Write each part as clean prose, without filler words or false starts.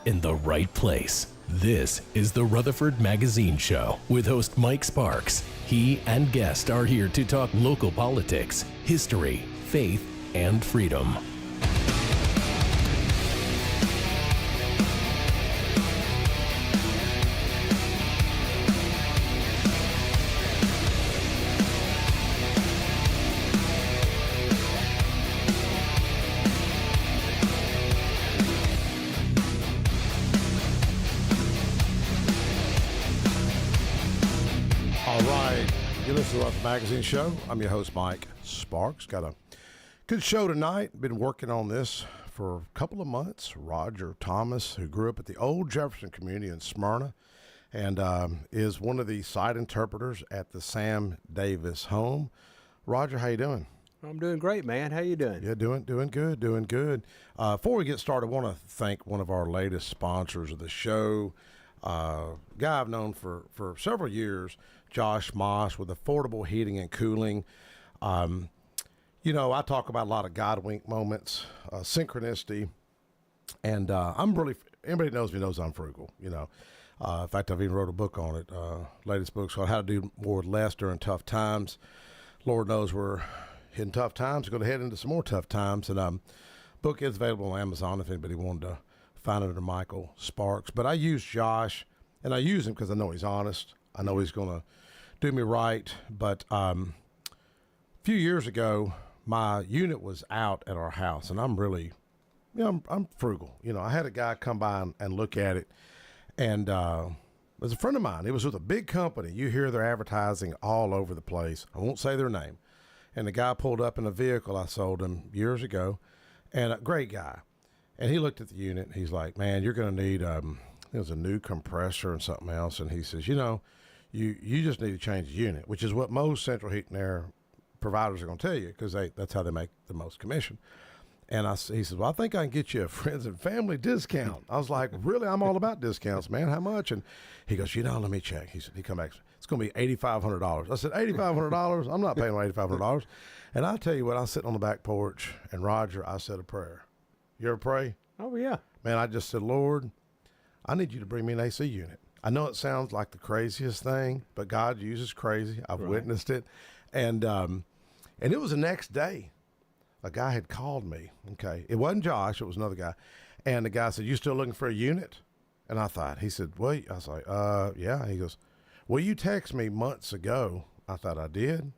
you're in the right place. This is the Rutherford Magazine Show with host Mike Sparks. He and guest are here to talk local politics, history, faith, and freedom. You listen to the Magazine Show. I'm your host, Mike Sparks. Got a good show tonight. Been working on this for a couple of months. Roger Thomas, who grew up at the old Jefferson community in Smyrna and is one of the site interpreters at the Sam Davis home. Roger, how you doing? I'm doing great, man. How you doing? Yeah, doing good. Before we get started, I want to thank one of our latest sponsors of the show, guy I've known for several years, Josh Moss with Affordable Heating and Cooling. You know, I talk about a lot of God wink moments, synchronicity, and anybody knows me knows I'm frugal, you know. In fact, I've even wrote a book on it, latest book called How to Do More with Less During Tough Times. Lord knows we're in tough times. We're going to head into some more tough times, and book is available on Amazon if anybody wanted to find it under Michael Sparks. But I use Josh, and I use him because I know he's honest. I know he's going to do me right. But a few years ago, my unit was out at our house, and I'm really, you know, I'm frugal. You know, I had a guy come by and look at it, and it was a friend of mine. It was with a big company. You hear their advertising all over the place. I won't say their name. And the guy pulled up in a vehicle I sold him years ago, and a great guy. And he looked at the unit, and he's like, man, you're going to need, there's a new compressor and something else. And he says, you know, you just need to change the unit, which is what most central heat and air providers are going to tell you, because that's how they make the most commission. And he says, well, I think I can get you a friends and family discount. I was like, really? I'm all about discounts, man. How much? And he goes, you know, let me check. He said, he come back, it's going to be $8,500. I said, $8,500? I'm not paying $8,500. And I tell you what, I was sitting on the back porch, and Roger, I said a prayer. You ever pray? Oh, yeah. Man, I just said, Lord, I need you to bring me an AC unit. I know it sounds like the craziest thing, but God uses crazy. I've witnessed it. And it was the next day. A guy had called me. Okay. It wasn't Josh. It was another guy. And the guy said, you still looking for a unit? And I thought, he said, wait. I was like, yeah. He goes, well, you texted me months ago. I thought I did.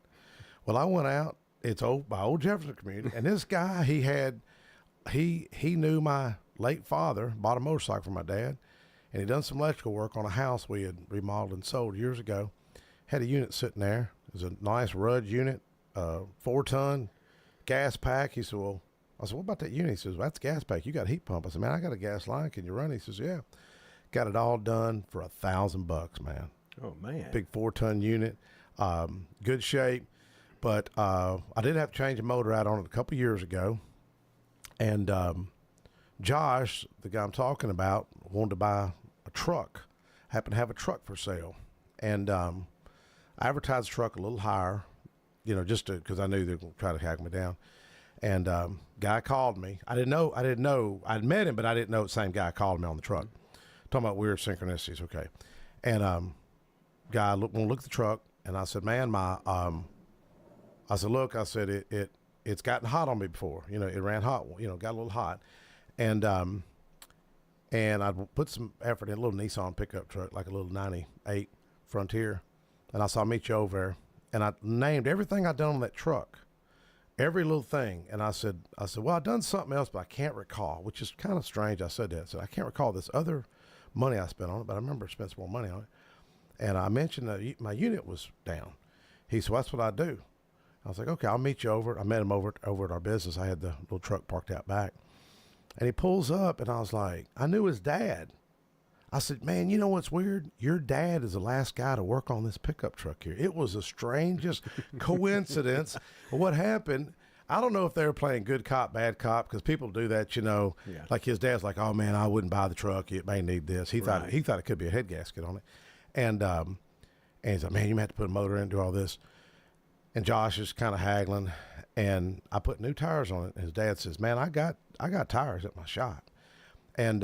Well, I went out. It's by old Jefferson community. And this guy, he knew my late father, bought a motorcycle for my dad, and he done some electrical work on a house we had remodeled and sold years ago. Had a unit sitting there. It was a nice Rudd unit, 4-ton gas pack. He said, well, I said, what about that unit? He says, well, that's gas pack. You got a heat pump. I said, man, I got a gas line. Can you run it? He says, yeah. Got it all done for $1,000, man. Oh, man. Big 4-ton unit, good shape. But I did have to change the motor out on it a couple years ago. And Josh, the guy I'm talking about, wanted to buy a truck. Happened to have a truck for sale. And I advertised the truck a little higher, you know, just because I knew they were going to try to hack me down. And guy called me. I didn't know. I'd met him, but I didn't know the same guy called me on the truck. Talking about weird synchronicities, okay. And guy want to look at the truck, and I said, man, I said, look, I said, it's gotten hot on me before. You know, it ran hot, you know, got a little hot. And I put some effort in a little Nissan pickup truck, like a little 98 Frontier. And I said, I'll meet you over there. And I named everything I'd done on that truck, every little thing. And I said, well, I've done something else, but I can't recall, which is kind of strange. I said that. So I can't recall this other money I spent on it, but I remember I spent some more money on it. And I mentioned that my unit was down. He said, well, that's what I do. I was like, okay, I'll meet you over. I met him over at our business. I had the little truck parked out back. And he pulls up, and I was like, I knew his dad. I said, man, you know what's weird? Your dad is the last guy to work on this pickup truck here. It was the strangest coincidence. What happened, I don't know if they were playing good cop, bad cop, because people do that, you know. Yeah. Like his dad's like, oh, man, I wouldn't buy the truck. It may need this. He thought it could be a head gasket on it. And he's like, man, you might have to put a motor in, do all this. And Josh is kind of haggling, and I put new tires on it. And his dad says, man, I got tires at my shop. And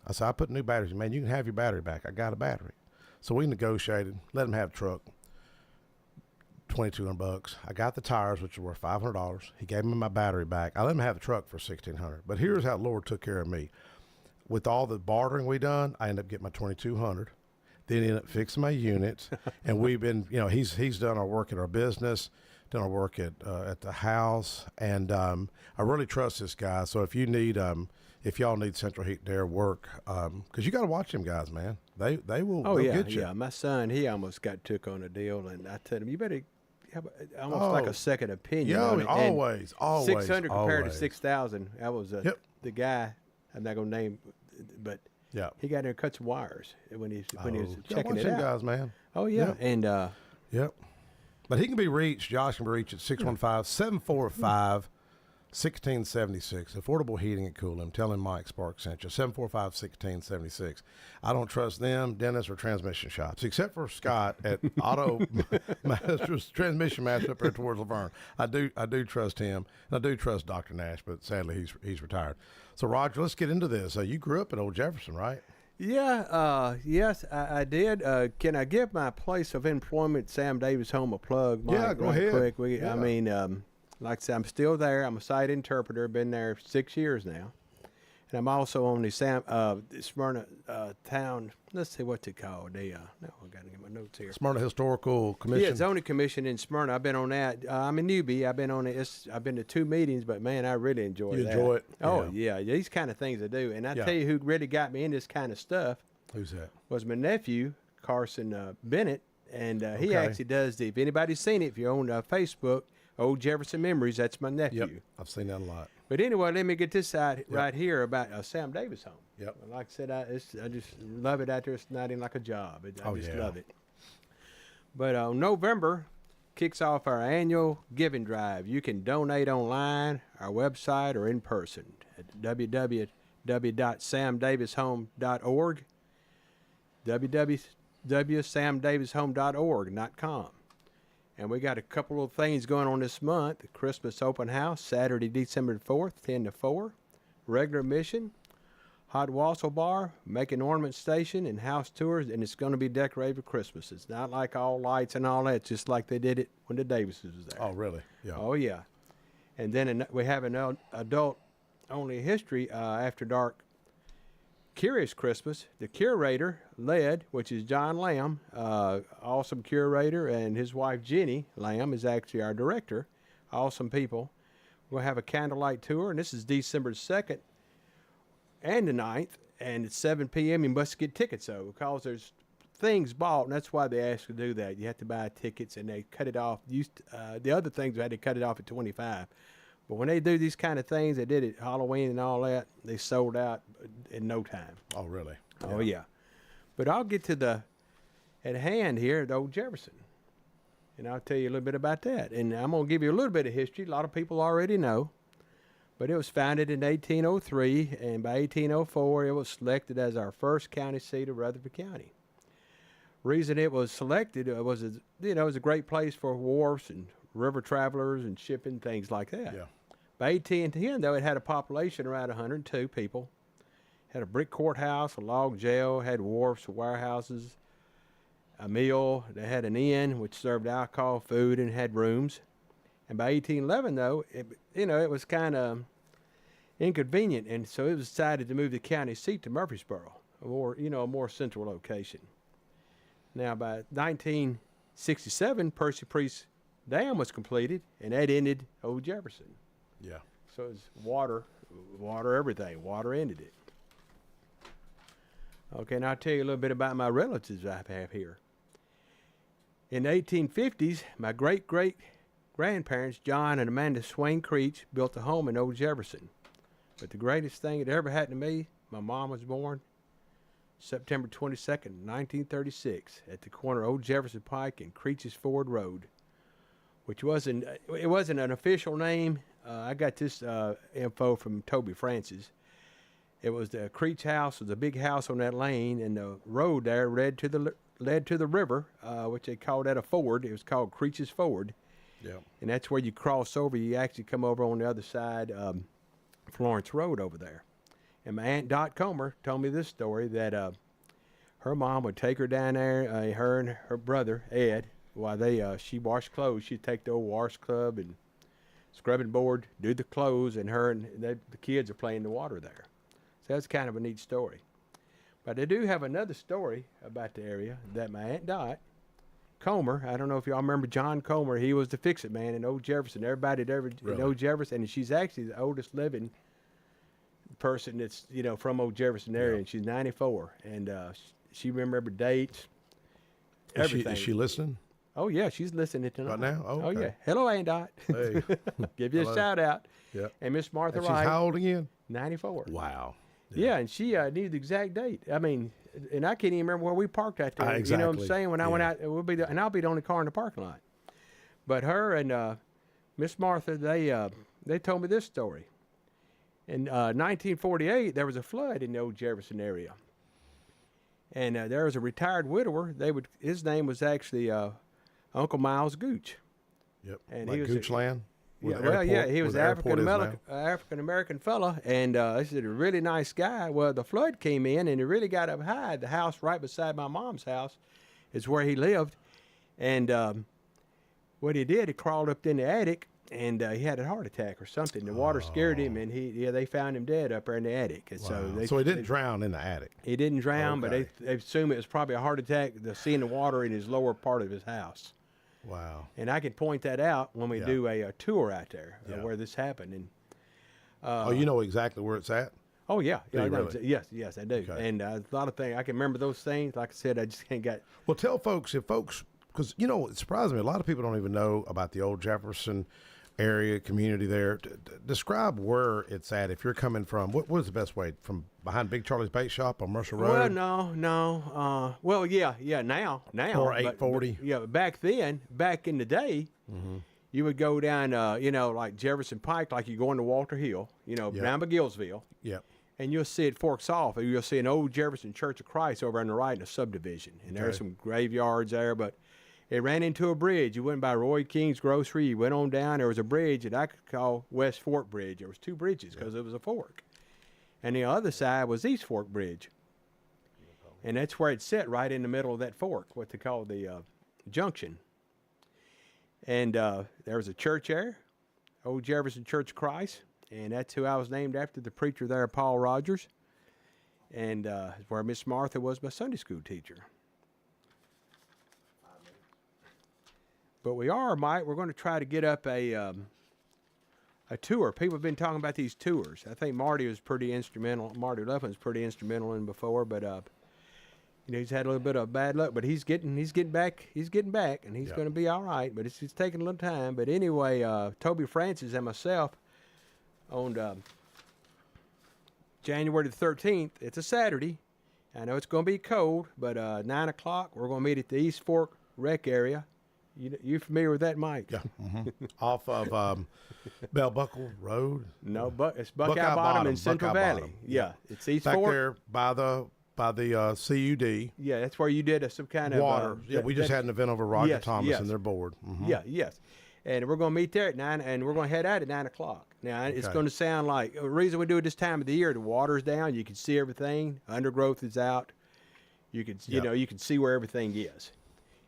I said, I put new batteries in. Man, you can have your battery back. I got a battery. So we negotiated, let him have the truck, $2,200. I got the tires, which were $500. He gave me my battery back. I let him have the truck for $1,600. But here's how the Lord took care of me. With all the bartering we done, I ended up getting my $2,200. Then he ended up fixing my units. And we've been, he's done our work at our business, done our work at the house. And I really trust this guy. So if you need, if y'all need central heat and air work, because you got to watch them guys, man. They will get you. Yeah. My son, he almost got took on a deal, and I told him, you better have almost like a second opinion. Yeah, on it. always. 600 compared to 6,000. That was the guy. I'm not gonna name, but he got there and cut some wires when he was checking it out. Guys, man. Oh yeah, and but he can be reached. Josh can be reached at 615-745-1676. Affordable Heating and Cooling. Tell him Mike Sparks sent you. 745-1676. I don't trust them, dentists, or transmission shops, except for Scott at Auto Masters, Transmission Master up there towards Laverne. I do trust him, and I do trust Dr. Nash, but sadly he's retired. So Roger, let's get into this. You grew up in Old Jefferson, right? Yeah, yes, I did. Can I give my place of employment, Sam Davis Home, a plug? Mike, go ahead. Quick. I mean, like I said, I'm still there. I'm a site interpreter. Been there 6 years now. And I'm also on the Smyrna town. Let's see what's it called. No, I got to get my notes here. Smyrna Historical Commission. Yeah, zoning commission in Smyrna. I've been on that. I'm a newbie. I've been on it. I've been to 2 meetings, but man, I really enjoy that. You enjoy it? Oh yeah, these kind of things I do. And I tell you, who really got me in this kind of stuff? Who's that? Was my nephew Carson Bennett, and he actually does if anybody's seen it, if you're on Facebook, Old Jefferson Memories. That's my nephew. Yep, I've seen that a lot. But anyway, let me get this out right here about Sam Davis Home. Yep. Like I said, I just love it out there. It's not even like a job. I just love it. But November kicks off our annual giving drive. You can donate online, our website, or in person at www.samdavishome.org, www.samdavishome.org.com. And we got a couple of things going on this month. The Christmas open house, Saturday, December 4th, 10 to 4. Regular admission, hot wassail bar, making ornament station, and house tours. And it's going to be decorated for Christmas. It's not like all lights and all that, just like they did it when the Davises was there. Oh, really? Yeah. Oh, yeah. And then we have an adult-only history after dark Curious Christmas. The curator led, which is John Lamb, awesome curator, and his wife Jenny Lamb is actually our director. Awesome people. We'll have a candlelight tour, and this is December 2nd and the 9th, and it's 7 p.m. You must get tickets, though, because there's things bought, and that's why they ask you to do that. You have to buy tickets, and they cut it off. The other things, they had to cut it off at 25. But when they do these kind of things, they did it Halloween and all that, they sold out in no time. Oh, really? Yeah. Oh, yeah. But I'll get to at hand here, the Old Jefferson. And I'll tell you a little bit about that. And I'm going to give you a little bit of history. A lot of people already know. But it was founded in 1803, and by 1804, it was selected as our first county seat of Rutherford County. Reason it was selected was, it was a great place for wharfs and river travelers and shipping, things like that. Yeah. By 1810, though, it had a population around 102 people. Had a brick courthouse, a log jail, had wharfs, warehouses, a mill. They had an inn which served alcohol, food, and had rooms. And by 1811, though, it was kind of inconvenient, and so it was decided to move the county seat to Murfreesboro, a more central location. Now, by 1967, Percy Priest Dam was completed, and that ended Old Jefferson. Yeah. So it's water, everything. Water ended it. Okay, now I'll tell you a little bit about my relatives I have here. In the 1850s, my great-great-grandparents, John and Amanda Swain Creech, built a home in Old Jefferson. But the greatest thing that ever happened to me, my mom was born September 22nd, 1936, at the corner of Old Jefferson Pike and Creech's Ford Road, which wasn't an official name. I got this info from Toby Francis. It was the Creech house, was a big house on that lane, and the road there led to the river, which they called that a ford. It was called Creech's Ford. Yeah. And that's where you cross over. You actually come over on the other side, Florence Road over there. And my Aunt Dot Comer told me this story that her mom would take her down there, her and her brother, Ed, while she washed clothes. She'd take the old wash club and scrubbing board, do the clothes, and the kids are playing in the water there. So that's kind of a neat story. But I do have another story about the area that my Aunt Dot Comer, I don't know if y'all remember John Comer, he was the fix-it man in Old Jefferson. Everybody in Old Jefferson, and she's actually the oldest living person that's, from Old Jefferson area, and she's 94. And she remembered dates, everything. Is she listening? Oh, yeah, she's listening tonight. Right now? Oh, okay. Oh, yeah. Hello, Aunt Dot. Hey. Give you a shout out. Yeah. And Miss Martha And Wright. she's how old again? 94. Wow. Yeah, and she knew the exact date. I mean, and I can't even remember where we parked out there. Exactly. You know what I'm saying? When I went out, I'll be the only car in the parking lot. But her and Miss Martha, they told me this story. In 1948, there was a flood in the Old Jefferson area. And there was a retired widower. His name was actually Uncle Miles Gooch. Yep. And like he was Goochland? Yeah, well, yeah, he was an African American fella, and he said a really nice guy. Well, the flood came in, and he really got up high. The house right beside my mom's house is where he lived, and what he did, he crawled up in the attic, and he had a heart attack or something. The water scared him, and they found him dead up there in the attic. And wow. So he didn't drown in the attic. He didn't drown, Okay. but they assume it was probably a heart attack. Seeing the water in his lower part of his house. Wow. And I can point that out when we do a tour out there Yeah. where this happened. And You know exactly where it's at? oh yeah, Do you I know. really? Yes, I do. Okay. And a lot of things I can remember those things. Like I said, I just can't get. Well, tell folks, because, it surprised me. A lot of people don't even know about the Old Jefferson area, community there. Describe where it's at. If you're coming from, what is the best way? From behind Big Charlie's Bait Shop on Mercer Road? Well, no. Well, yeah. Now. Or 840? Yeah, back then, back in the day, you would go down, like Jefferson Pike, like you go into Walter Hill, down by Gillsville. Yep. And you'll see it forks off, and you'll see an Old Jefferson Church of Christ over on the right in a subdivision. And there's some graveyards there, but it ran into a bridge. You went by Roy King's Grocery, you went on down, there was a bridge that I could call West Fork Bridge. There was two bridges because it was a fork. And the other side was East Fork Bridge. And that's where it set, right in the middle of that fork, what they call the junction. And there was a church there, Old Jefferson Church of Christ. And that's who I was named after, the preacher there, Paul Rogers. And where Miss Martha was my Sunday school teacher. But Mike, we're going to try to get up a tour. People have been talking about these tours. I think Marty was pretty instrumental. Marty Luffin was pretty instrumental in before, but he's had a little bit of bad luck. But he's getting back. He's getting back, and he's going to be all right. But it's taking a little time. But anyway, Toby Francis and myself on January the 13th. It's a Saturday. I know it's going to be cold, but 9 o'clock we're going to meet at the East Fork Rec area. You familiar with that, Mike? Yeah. Off of Bell Buckle Road? No, but it's Buckeye Bottom in Central Valley. Bottom. Yeah, it's East Back Fork. there by the CUD. Yeah, that's where you did some kind Water. of We just had an event over Roger yes, Thomas yes. and their board. Mm-hmm. Yeah, yes. And we're going to meet there at 9, and we're going to head out at 9 o'clock. Now, it's going to sound like, the reason we do it this time of the year, the water's down, you can see everything, undergrowth is out, you can you can see where everything is.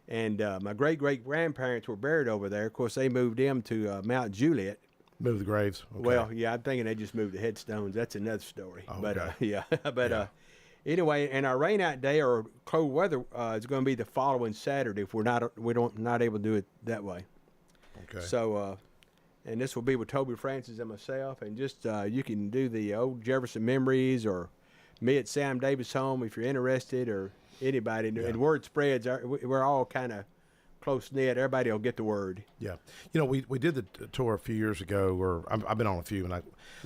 And my great-great-grandparents were buried over there. Of course, they moved them to Mount Juliet. Move the graves. Okay. Well, yeah, I'm thinking they just moved the headstones. That's another story. Oh, but okay. anyway, and our rain out day or cold weather is going to be the following Saturday if we're not able to do it that way. Okay. So, and this will be with Toby Francis and myself, and just you can do the Old Jefferson memories or me at Sam Davis' home if you're interested, or anybody. Yeah. And word spreads. We're all kind of close knit. Everybody will get the word. Yeah. We did the tour a few years ago, or I've been on a few, and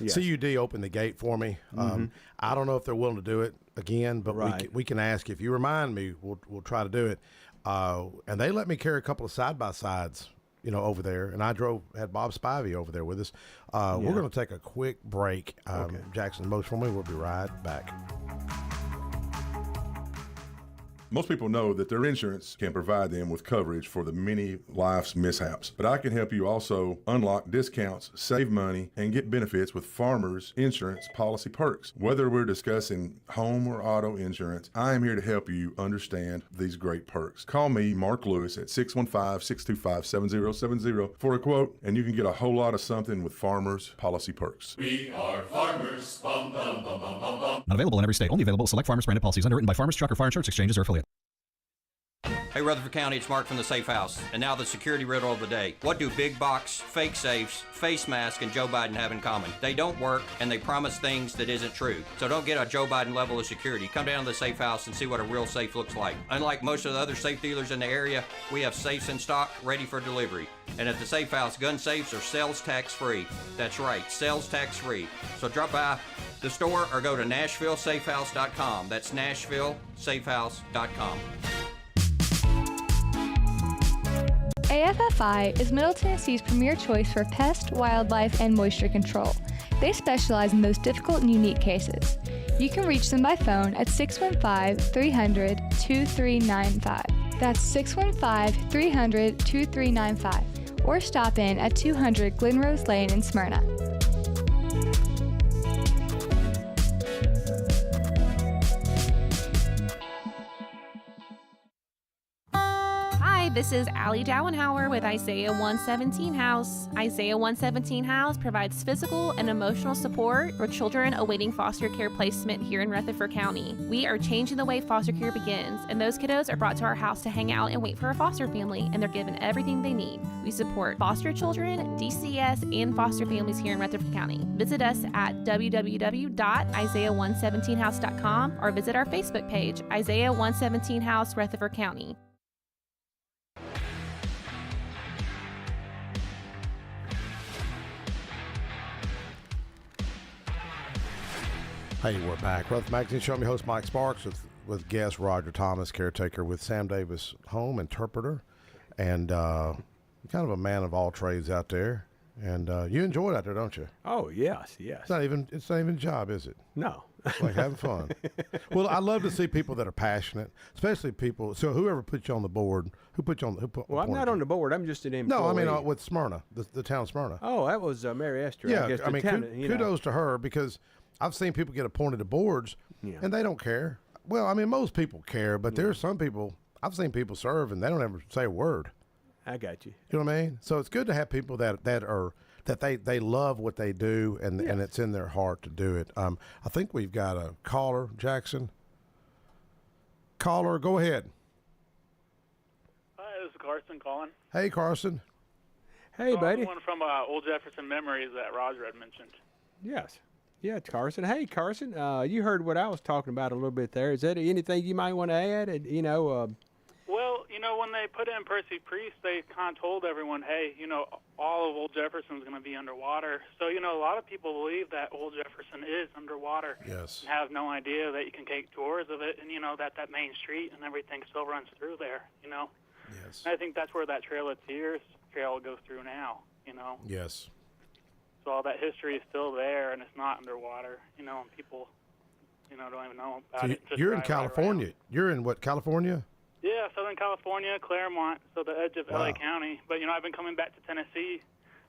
CUD opened the gate for me. I don't know if they're willing to do it again, but we can ask. If you remind me, we'll try to do it. And they let me carry a couple of side-by-sides, over there. And I had Bob Spivey over there with us. We're going to take a quick break. Jackson, most for me, we'll be right back. Most people know that their insurance can provide them with coverage for the many life's mishaps, but I can help you also unlock discounts, save money, and get benefits with Farmers Insurance policy perks. Whether we're discussing home or auto insurance, I am here to help you understand these great perks. Call me, Mark Lewis, at 615-625-7070 for a quote, and you can get a whole lot of something with Farmers policy perks. We are farmers. Bum, bum, bum, bum, bum, bum. Not available in every state. Only available select Farmers branded policies underwritten by Farmers Truck or Fire Insurance Exchanges or affiliate. Hey Rutherford County, it's Mark from the Safe House. And now the security riddle of the day. What do big box, fake safes, face masks, and Joe Biden have in common? They don't work, and they promise things that isn't true. So don't get a Joe Biden level of security. Come down to the Safe House and see what a real safe looks like. Unlike most of the other safe dealers in the area, we have safes in stock ready for delivery. And at the Safe House, gun safes are sales tax free. That's right, sales tax free. So drop by the store or go to NashvilleSafehouse.com. That's NashvilleSafehouse.com. AFFI is Middle Tennessee's premier choice for pest, wildlife, and moisture control. They specialize in those difficult and unique cases. You can reach them by phone at 615-300-2395. That's 615-300-2395. Or stop in at 200 Glenrose Lane in Smyrna. Hi, this is Allie Dowenhauer with Isaiah 117 House. Isaiah 117 House provides physical and emotional support for children awaiting foster care placement here in Rutherford County. We are changing the way foster care begins, and those kiddos are brought to our house to hang out and wait for a foster family, and they're given everything they need. We support foster children, DCS, and foster families here in Rutherford County. Visit us at www.isaiah117house.com or visit our Facebook page, Isaiah 117 House, Rutherford County. Hey, we're back. Rutherford Magazine Show. I'm your host, Mike Sparks, with guest Roger Thomas, caretaker with Sam Davis Home, interpreter, and kind of a man of all trades out there. And you enjoy it out there, don't you? Oh, yes, yes. It's not even a job, is it? No. It's like having fun. Well, I love to see people that are passionate, especially people. So whoever put you on the board, Well, I'm not on the board. I'm just an employee. No, I mean with Smyrna, the town of Smyrna. Oh, that was Mary Esther. Yeah, I guess I mean, you know. kudos to her, because I've seen people get appointed to boards, and they don't care. Well, I mean, most people care, but there's some people, I've seen people serve, and they don't ever say a word. I got you. You know what I mean? So it's good to have people that they love what they do, and it's in their heart to do it. I think we've got a caller, Jackson. Caller, go ahead. Hi, this is Carson calling. Hey, Carson. Hey, buddy. One from Old Jefferson Memories that Roger had mentioned. Yes. Yeah, it's Carson. Hey, Carson, you heard what I was talking about a little bit there. Is that anything you might want to add? Well, when they put in Percy Priest, they kind of told everyone, hey, all of Old Jefferson is going to be underwater. So, a lot of people believe that Old Jefferson is underwater. Yes. And have no idea that you can take tours of it, and, that main street and everything still runs through there, Yes. And I think that's where that Trail of Tears trail goes through now, Yes. So all that history is still there, and it's not underwater, and people, don't even know about it. Just You're in drive right California. around. You're in what, California? Yeah, Southern California, Claremont, so the edge of LA County. But, I've been coming back to Tennessee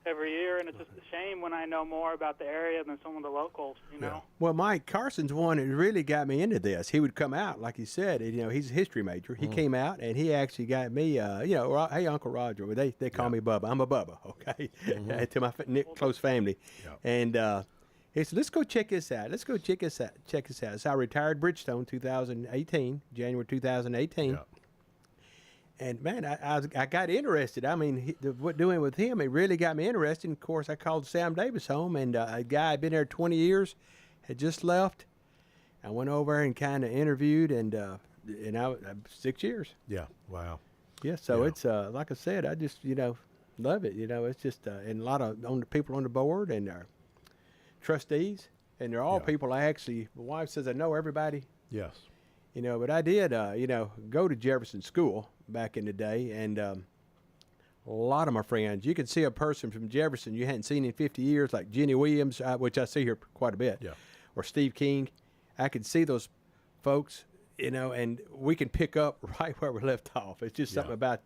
every year, and it's just a shame when I know more about the area than some of the locals, know. Well, Mike, Carson's one that really got me into this. He would come out, like he said, he's a history major. He came out, and he actually got me, hey, Uncle Roger. Well, they call me Bubba. I'm a Bubba, okay, to my close family. Yeah. And he said, let's go check this out. Let's go check this out. So I retired Bridgestone 2018, January 2018. Yeah. And, man, I got interested. I mean, what doing with him, it really got me interested. And, of course, I called Sam Davis home, and a guy had been there 20 years, had just left. I went over and kind of interviewed, and I 6 years. Yeah, wow. Yeah, so it's, like I said, I just, love it. It's just, and a lot of people on the board and trustees, and they're all people my wife says I know everybody. Yes. But I did, go to Jefferson School back in the day, and a lot of my friends, you can see a person from Jefferson you hadn't seen in 50 years, like Jenny Williams, which I see here quite a bit, or Steve King. I could see those folks, and we can pick up right where we left off. It's just something about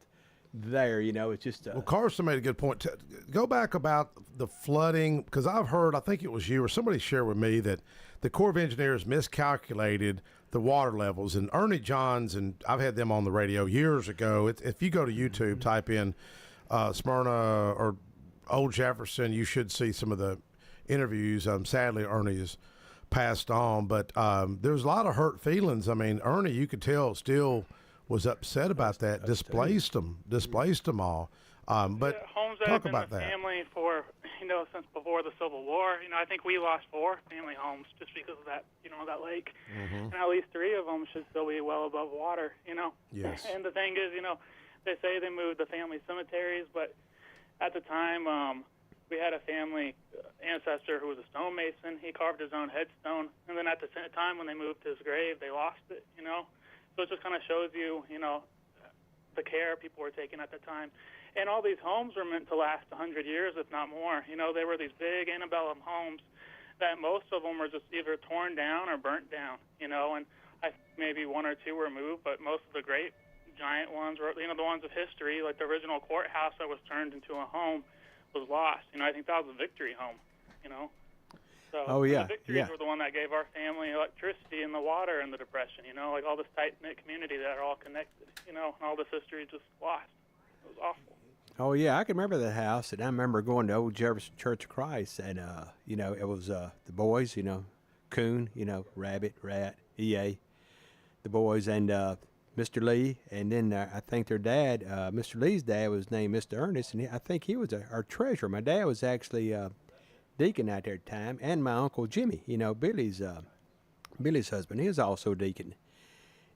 there, it's just. Well, Carson made a good point. Go back about the flooding, because I've heard, I think it was you or somebody shared with me that the Corps of Engineers miscalculated the water levels. And Ernie Johns, and I've had them on the radio years ago. If you go to YouTube, type in Smyrna or Old Jefferson, you should see some of the interviews. Sadly, Ernie is passed on, but there's a lot of hurt feelings. I mean, Ernie, you could tell, still was upset about that. Displaced them all. But homes that talk have been about the that. family for since before the Civil War. I think we lost 4 family homes just because of that that lake, and at least 3 of them should still be well above water. Yes. And the thing is, they say they moved the family cemeteries, but at the time, we had a family ancestor who was a stonemason. He carved his own headstone, and then at the same time when they moved his grave, they lost it. So it just kind of shows you, the care people were taking at the time. And all these homes were meant to last 100 years, if not more. They were these big antebellum homes that most of them were just either torn down or burnt down, and I think maybe 1 or 2 were moved, but most of the great giant ones were, the ones of history, like the original courthouse that was turned into a home was lost. I think that was a victory home, So the victories were the one that gave our family electricity and the water in the Depression, like all this tight-knit community that are all connected, and all this history just lost. It was awful. Oh, yeah, I can remember that house, and I remember going to Old Jefferson Church of Christ, and, it was the boys, Coon, Rabbit, Rat, EA, the boys, and Mr. Lee, and then I think their dad, Mr. Lee's dad was named Mr. Ernest, and I think he was our treasurer. My dad was actually deacon out there at the time, and my Uncle Jimmy, Billy's husband, he was also deacon.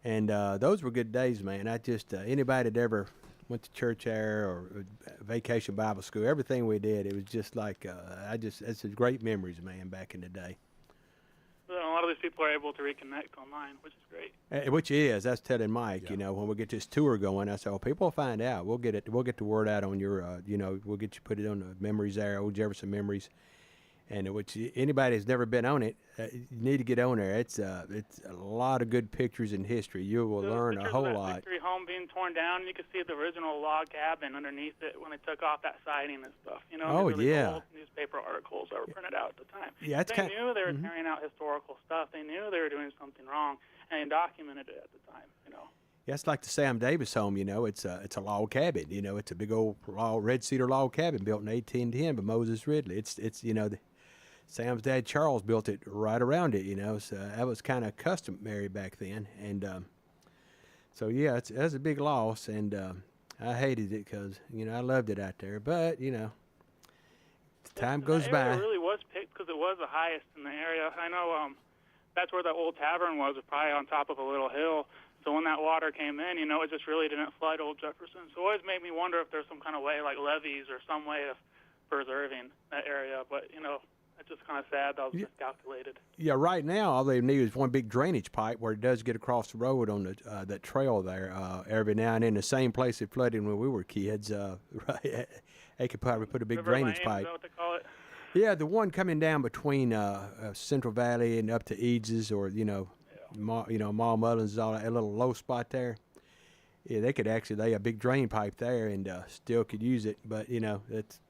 And those were good days, man. I just, anybody that ever went to church there or vacation Bible school, everything we did, it was just like, it's great memories, man, back in the day. A lot of these people are able to reconnect online, which is great. Which is, that's telling Mike, when we get this tour going, I said, people will find out. We'll get the word out on your, we'll get you put it on the memories there, Old Jefferson Memories. And which anybody that's never been on it, you need to get on there. It's a lot of good pictures in history. You will learn a whole lot. Victory home being torn down, you can see the original log cabin underneath it when they took off that siding and stuff. Old newspaper articles that were printed out at the time. Yeah, they knew they were carrying out historical stuff. They knew they were doing something wrong, and they documented it at the time. Yeah, it's like the Sam Davis home. It's a log cabin. It's a big old red cedar log cabin built in 1810 by Moses Ridley. It's Sam's dad Charles built it right around it, so that was kind of customary back then. And so, yeah, that's a big loss, and I hated it because, I loved it out there. But, time goes by. It really was picked because it was the highest in the area. I know that's where the old tavern was probably on top of a little hill. So when that water came in, it just really didn't flood Old Jefferson. So it always made me wonder if there's some kind of way, like levees or some way of preserving that area. But, it's just kind of sad that was miscalculated. Yeah, right now all they need is one big drainage pipe where it does get across the road on the that trail there. Every now and then, the same place it flooded when we were kids. Right, they could probably put a big River drainage Lane, pipe. Is that what they call it? Yeah, the one coming down between Central Valley and up to Eads's, or Mall Mullins, all that little low spot there. Yeah, they could actually lay a big drain pipe there and still could use it, but it's.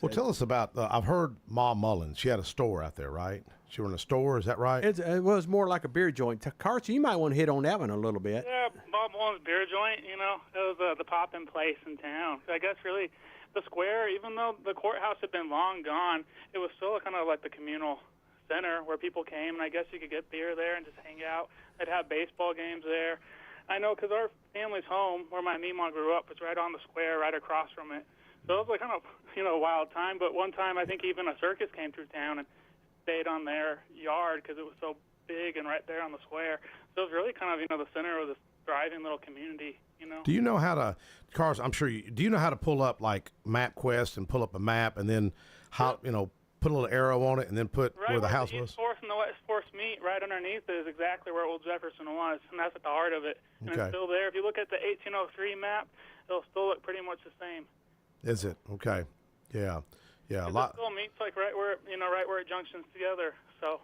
Well, tell us about, I've heard Ma Mullins. She had a store out there, right? She was in a store, is that right? It was more like a beer joint. Carson, you might want to hit on that one a little bit. Yeah, Bob Mullins Beer Joint, it was the poppin' place in town. I guess really the square, even though the courthouse had been long gone, it was still kind of like the communal center where people came, and I guess you could get beer there and just hang out. They'd have baseball games there. I know because our family's home, where my Meemaw grew up, was right on the square, right across from it. So it was like kind of, a wild time. But one time, I think even a circus came through town and stayed on their yard because it was so big and right there on the square. So it was really kind of, the center of this thriving little community, Do you know how to, Carson, I'm sure do you know how to pull up like MapQuest and pull up a map and then how, put a little arrow on it and then put where the house was? The East Force and the West Force meet right underneath it is exactly where Old Jefferson was, and that's at the heart of it. And it's still there. If you look at the 1803 map, it'll still look pretty much the same. Is it? Okay. Yeah. Yeah. A lot. It still meets like right where it junctions together. So.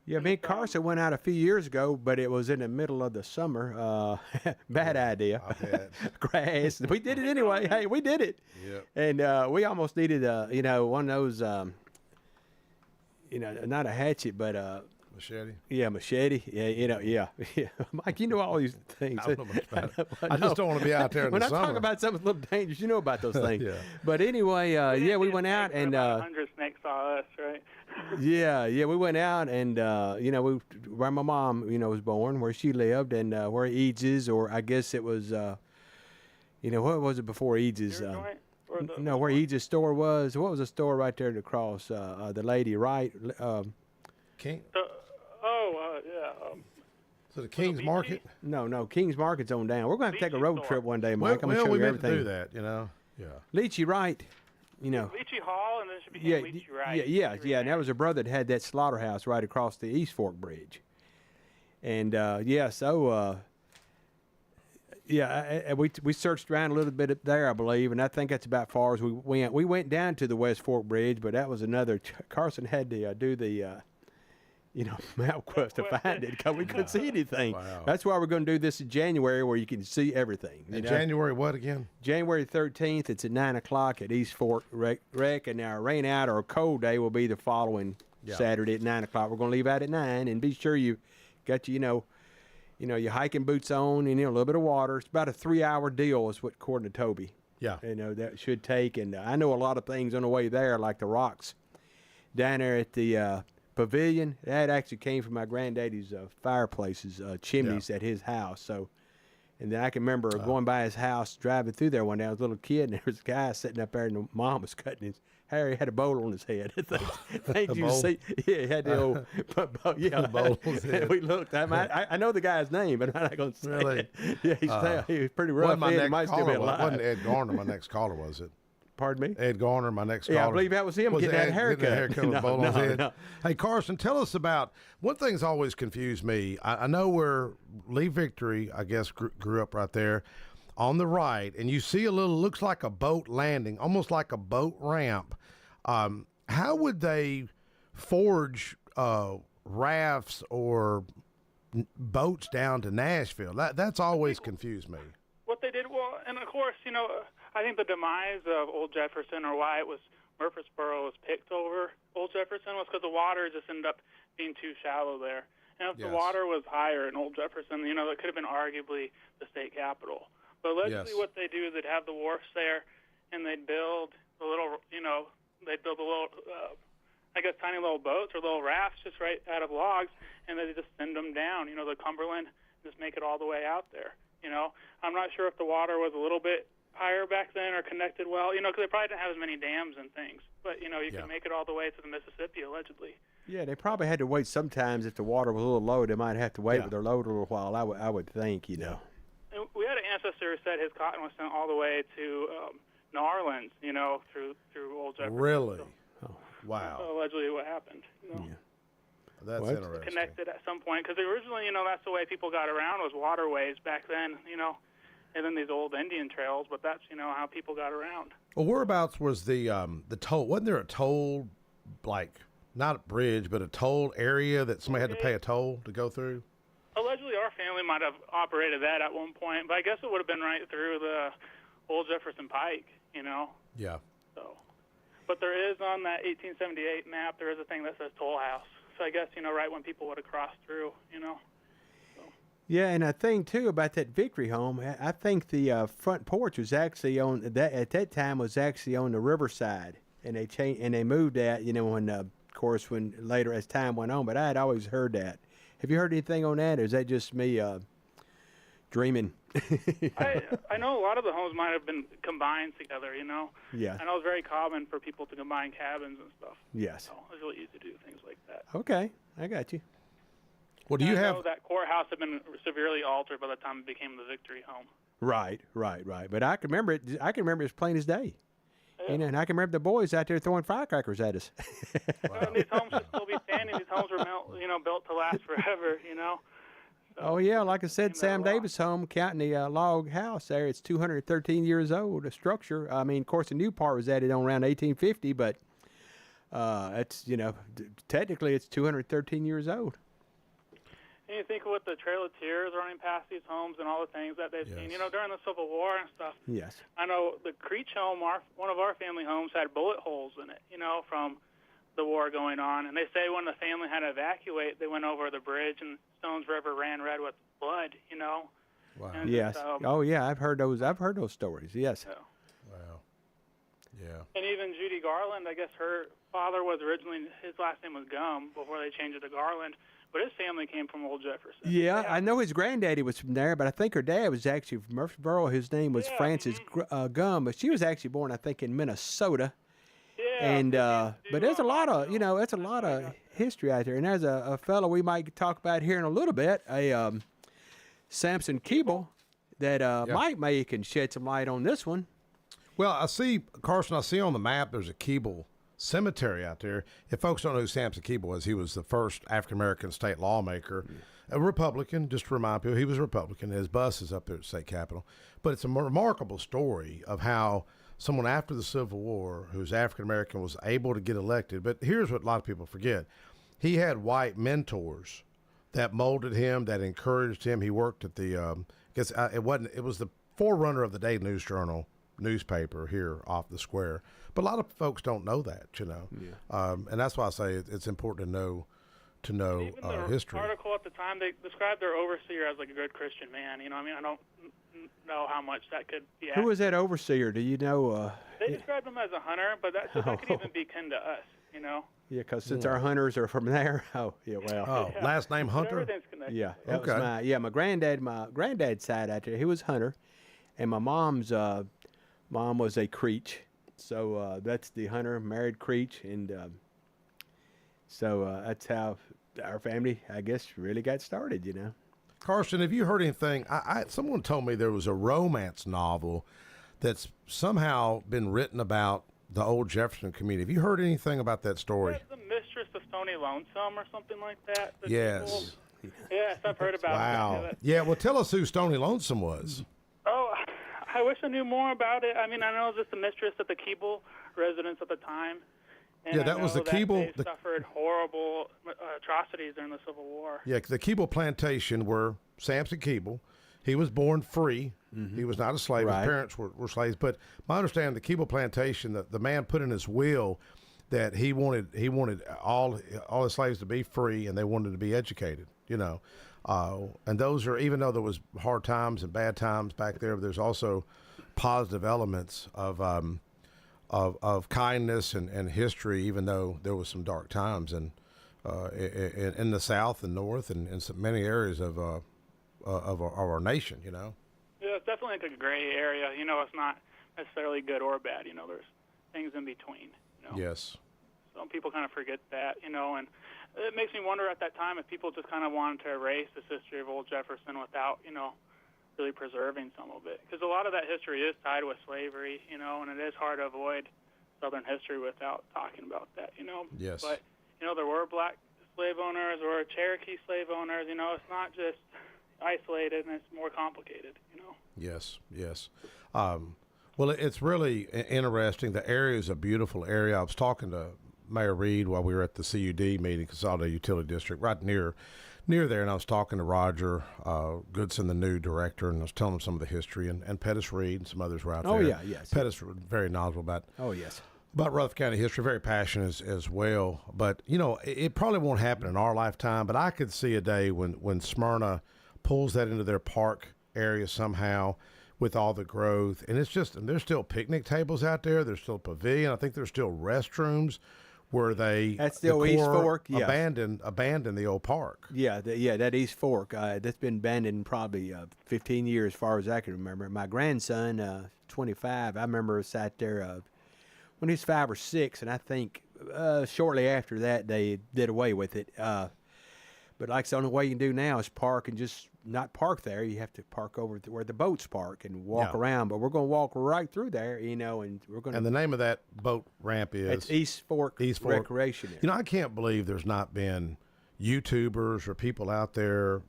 Yeah, me and Carson went out a few years ago, but it was in the middle of the summer. Bad idea. Grass. We did it anyway. Hey, we did it. Yep. And we almost needed, one of those, not a hatchet, but machete. Yeah, machete. Yeah, yeah. Mike, you know all these things. I don't know much about it. I just don't want to be out there in when the I summer. talk about something a little dangerous, you know about those things. Yeah. But anyway, we went out and 100 snakes saw us, right? yeah, we went out and where my mom, was born, where she lived, and where Eads, or I guess it was, what was it before Eads? Where Eads' store was. What was the store right there across? The lady, right? King. Yeah. So the King's Market? No, King's Market's on down. We're going to take a road trip one day, Mike. I'm going to show we you meant everything. to do that, Yeah. Leachy Wright, Leachy Hall, and then it should be Leachy Wright. Yeah. And that was a brother that had that slaughterhouse right across the East Fork Bridge. And we searched around a little bit up there, I believe, and I think that's about far as we went. We went down to the West Fork Bridge, but that was another. Carson had to do the. MapQuest to find it because we couldn't see anything. Wow. That's why we're going to do this in January, where you can see everything. January what again? January 13th. It's at 9:00 at East Fork Rec, and our rain out or cold day will be the following Saturday at 9:00. We're going to leave out at 9, and be sure you got your your hiking boots on, and a little bit of water. It's about a 3-hour deal, is what according to Toby. Yeah. That should take, and I know a lot of things on the way there, like the rocks down there at the pavilion. That actually came from my granddaddy's fireplaces, chimneys at his house. So, and then I can remember going by his house, driving through there one day. I was a little kid, and there was a guy sitting up there, and the mom was cutting his hair. He had a bowl on his head. Thank you. See, he had the old bowl on his head. We looked. I know the guy's name, but I'm not going to say it. Yeah, he was pretty rough. He might still be alive. Wasn't Ed Garner my next caller, was it? Pardon me? Ed Garner, my next caller. Yeah, I believe that was him getting that haircut. Getting a haircut with a bowl on his head. No. Hey, Carson, tell us about one thing's always confused me. I know where Lee Victory, I guess, grew up right there on the right, and you see looks like a boat landing, almost like a boat ramp. How would they forge rafts or boats down to Nashville? That's always confused me. What they did, and of course, I think the demise of Old Jefferson, or why it was Murfreesboro was picked over Old Jefferson, was because the water just ended up being too shallow there. And if the water was higher in Old Jefferson, it could have been arguably the state capital. But allegedly what they do is they'd have the wharfs there, and they'd build the little, tiny little boats or little rafts just right out of logs, and they'd just send them down, the Cumberland, just make it all the way out there. I'm not sure if the water was a little bit higher back then or connected well, because they probably didn't have as many dams and things. But, you can make it all the way to the Mississippi, allegedly. Yeah, they probably had to wait sometimes. If the water was a little low, they might have to wait with their load a little while, I would think, And we had an ancestor who said his cotton was sent all the way to New Orleans, through Old Jefferson. Really? So, wow. Allegedly what happened. Yeah. That's interesting. Connected at some point, because originally, that's the way people got around, was waterways back then, and then these old Indian trails, but that's, how people got around. Well, whereabouts was the toll? Wasn't there a toll, like, not a bridge, but a toll area that somebody had to pay a toll to go through? Allegedly, our family might have operated that at one point, but I guess it would have been right through the Old Jefferson Pike, Yeah. So, but there is on that 1878 map, there is a thing that says toll house. So I guess, right when people would have crossed through, So. Yeah, and I think, too, about that Victory home, I think the front porch was actually at that time was actually on the riverside. And they moved that, when, of course, when later as time went on. But I had always heard that. Have you heard anything on that, or is that just me dreaming? I know a lot of the homes might have been combined together, Yeah. I know it's very common for people to combine cabins and stuff. Yes. So it's really easy to do things like that. Okay, I got you. Well, do you I have know that courthouse had been severely altered by the time it became the Victory home. Right. But I can remember it. I can remember it as plain as day. Yeah. And I can remember the boys out there throwing firecrackers at us. Wow. And these homes should still be standing. These homes were built to last forever. So, oh yeah, like I said, Sam Davis' home, counting the log house there, it's 213 years old. A structure. I mean, of course, the new part was added on around 1850, but It's technically it's 213 years old. And you think with the Trail of Tears running past these homes and all the things that they've seen, during the Civil War and stuff. Yes. I know the Creech home, one of our family homes, had bullet holes in it, from the war going on. And they say when the family had to evacuate, they went over the bridge and Stones River ran red with blood, Wow. And Yes. just, I've heard those stories. Yes. So. Wow. Yeah. And even Judy Garland, I guess her father was originally, his last name was Gum before they changed it to Garland. But his family came from Old Jefferson. Yeah, I know his granddaddy was from there, but I think her dad was actually from Murfreesboro. His name was Francis Gum, but she was actually born, I think, in Minnesota. Yeah. And but there's a lot of, that's a lot of history out there. And there's a fellow we might talk about here in a little bit, Samson Keeble, that Mike may can shed some light on this one. Well, I see on the map there's a Keeble Cemetery out there. If folks don't know who Samson Keeble was, he was the first African-American state lawmaker, a Republican, just to remind people, he was a Republican. His bus is up there at the state capitol. But it's a remarkable story of how someone after the Civil War who's African-American was able to get elected. But here's what a lot of people forget. He had white mentors that molded him, that encouraged him. He worked at the, it was the forerunner of the Daily News Journal newspaper here off the square. But a lot of folks don't know that, and that's why I say it's important to know Even the history. article at the time, they described their overseer as like a good Christian man. I don't know how much that could be. Who was that overseer? Do you know? They described him as a hunter, but that could even be kin to us. Yeah, because since our hunters are from there. Oh, yeah, well. Oh, last name Hunter? Everything's connected. Yeah. That was my granddad's side out there, he was hunter, and my mom's mom was a Creech. So that's the hunter, married Creech, and so that's how our family, I guess, really got started, Carson, have you heard anything? Someone told me there was a romance novel that's somehow been written about the old Jefferson community. Have you heard anything about that story? The Mistress of Stony Lonesome or something like that? Yes. Yes, I've heard about it. Wow. Yeah, well, tell us who Stony Lonesome was. Oh, I wish I knew more about it. I mean, I know it was just the mistress of the Keeble residence at the time. And yeah, that was the Keeble. They suffered horrible atrocities during the Civil War. Yeah, the Keeble plantation where Samson Keeble, he was born free. He was not a slave. Right. His parents were slaves. But my understanding, the Keeble plantation, the man put in his will that he wanted all his slaves to be free and they wanted to be educated, and those are, even though there was hard times and bad times back there, there's also positive elements of kindness and history, even though there was some dark times in the South and North and in many areas of our nation, Yeah, it's definitely like a gray area. It's not necessarily good or bad. There's things in between. Yes. Some people kind of forget that, and it makes me wonder at that time if people just kind of wanted to erase this history of Old Jefferson without, really preserving some of it. Because a lot of that history is tied with slavery, and it is hard to avoid Southern history without talking about that, Yes. But, there were black slave owners or Cherokee slave owners, it's not just isolated and it's more complicated, Yes, yes. Well, it's really interesting. The area is a beautiful area. I was talking to Mayor Reed while we were at the CUD meeting, Consolidated Utility District, right near there, and I was talking to Roger Goodson, the new director, and I was telling him some of the history, and Pettis Reed and some others were out there. Oh, yeah, yes. Pettis was very knowledgeable about Rutherford County history, very passionate as well. But, it probably won't happen in our lifetime, but I could see a day when Smyrna pulls that into their park area somehow with all the growth. And there's still picnic tables out there. There's still a pavilion. I think there's still restrooms where that's still East Fork. Yeah. Abandoned the old park. Yeah, that East Fork. That's been abandoned probably 15 years, as far as I can remember. My grandson, 25, I remember sat there when he was 5 or 6, and I think shortly after that they did away with it. But like the only way you can do now is park and just not park there. You have to park over where the boats park and walk around. But we're going to walk right through there, and we're going. And the name of that boat ramp is it's East Fork Recreation. I can't believe there's not been YouTubers or people out there,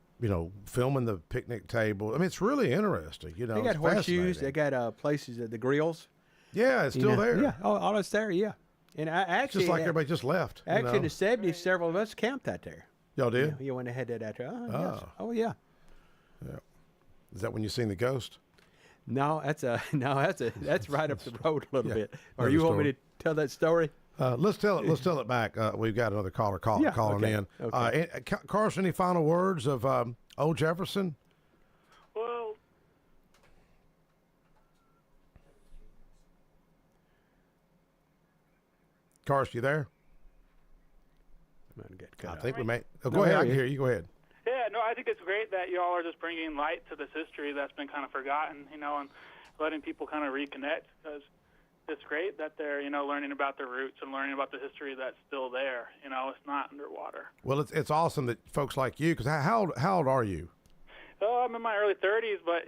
filming the picnic table. I mean, it's really interesting. They got horseshoes. They got places, the grills. Yeah, it's still there. Yeah, all it's there. Yeah. And I actually just like everybody just left. Actually, in the 70s, several of us camped out there. Y'all did? You when they had that out there. Yes. Oh yeah. Yeah. Is that when you seen the ghost? No, that's right up the road a little bit. Or Another you want me story. to tell that story? Let's tell it back. We've got another caller calling okay. in. Okay. Carson, any final words of old Jefferson? Well, Carson, you there? I think we may. Oh, go No, ahead. here I he can is. hear you. Go ahead. yeah, no, I think it's great that y'all are just bringing light to this history that's been kind of forgotten, and letting people kind of reconnect, because it's great that they're, learning about their roots and learning about the history that's still there. It's not underwater. Well, it's awesome that folks like you, because how old are you? Oh, I'm in my early 30s, but,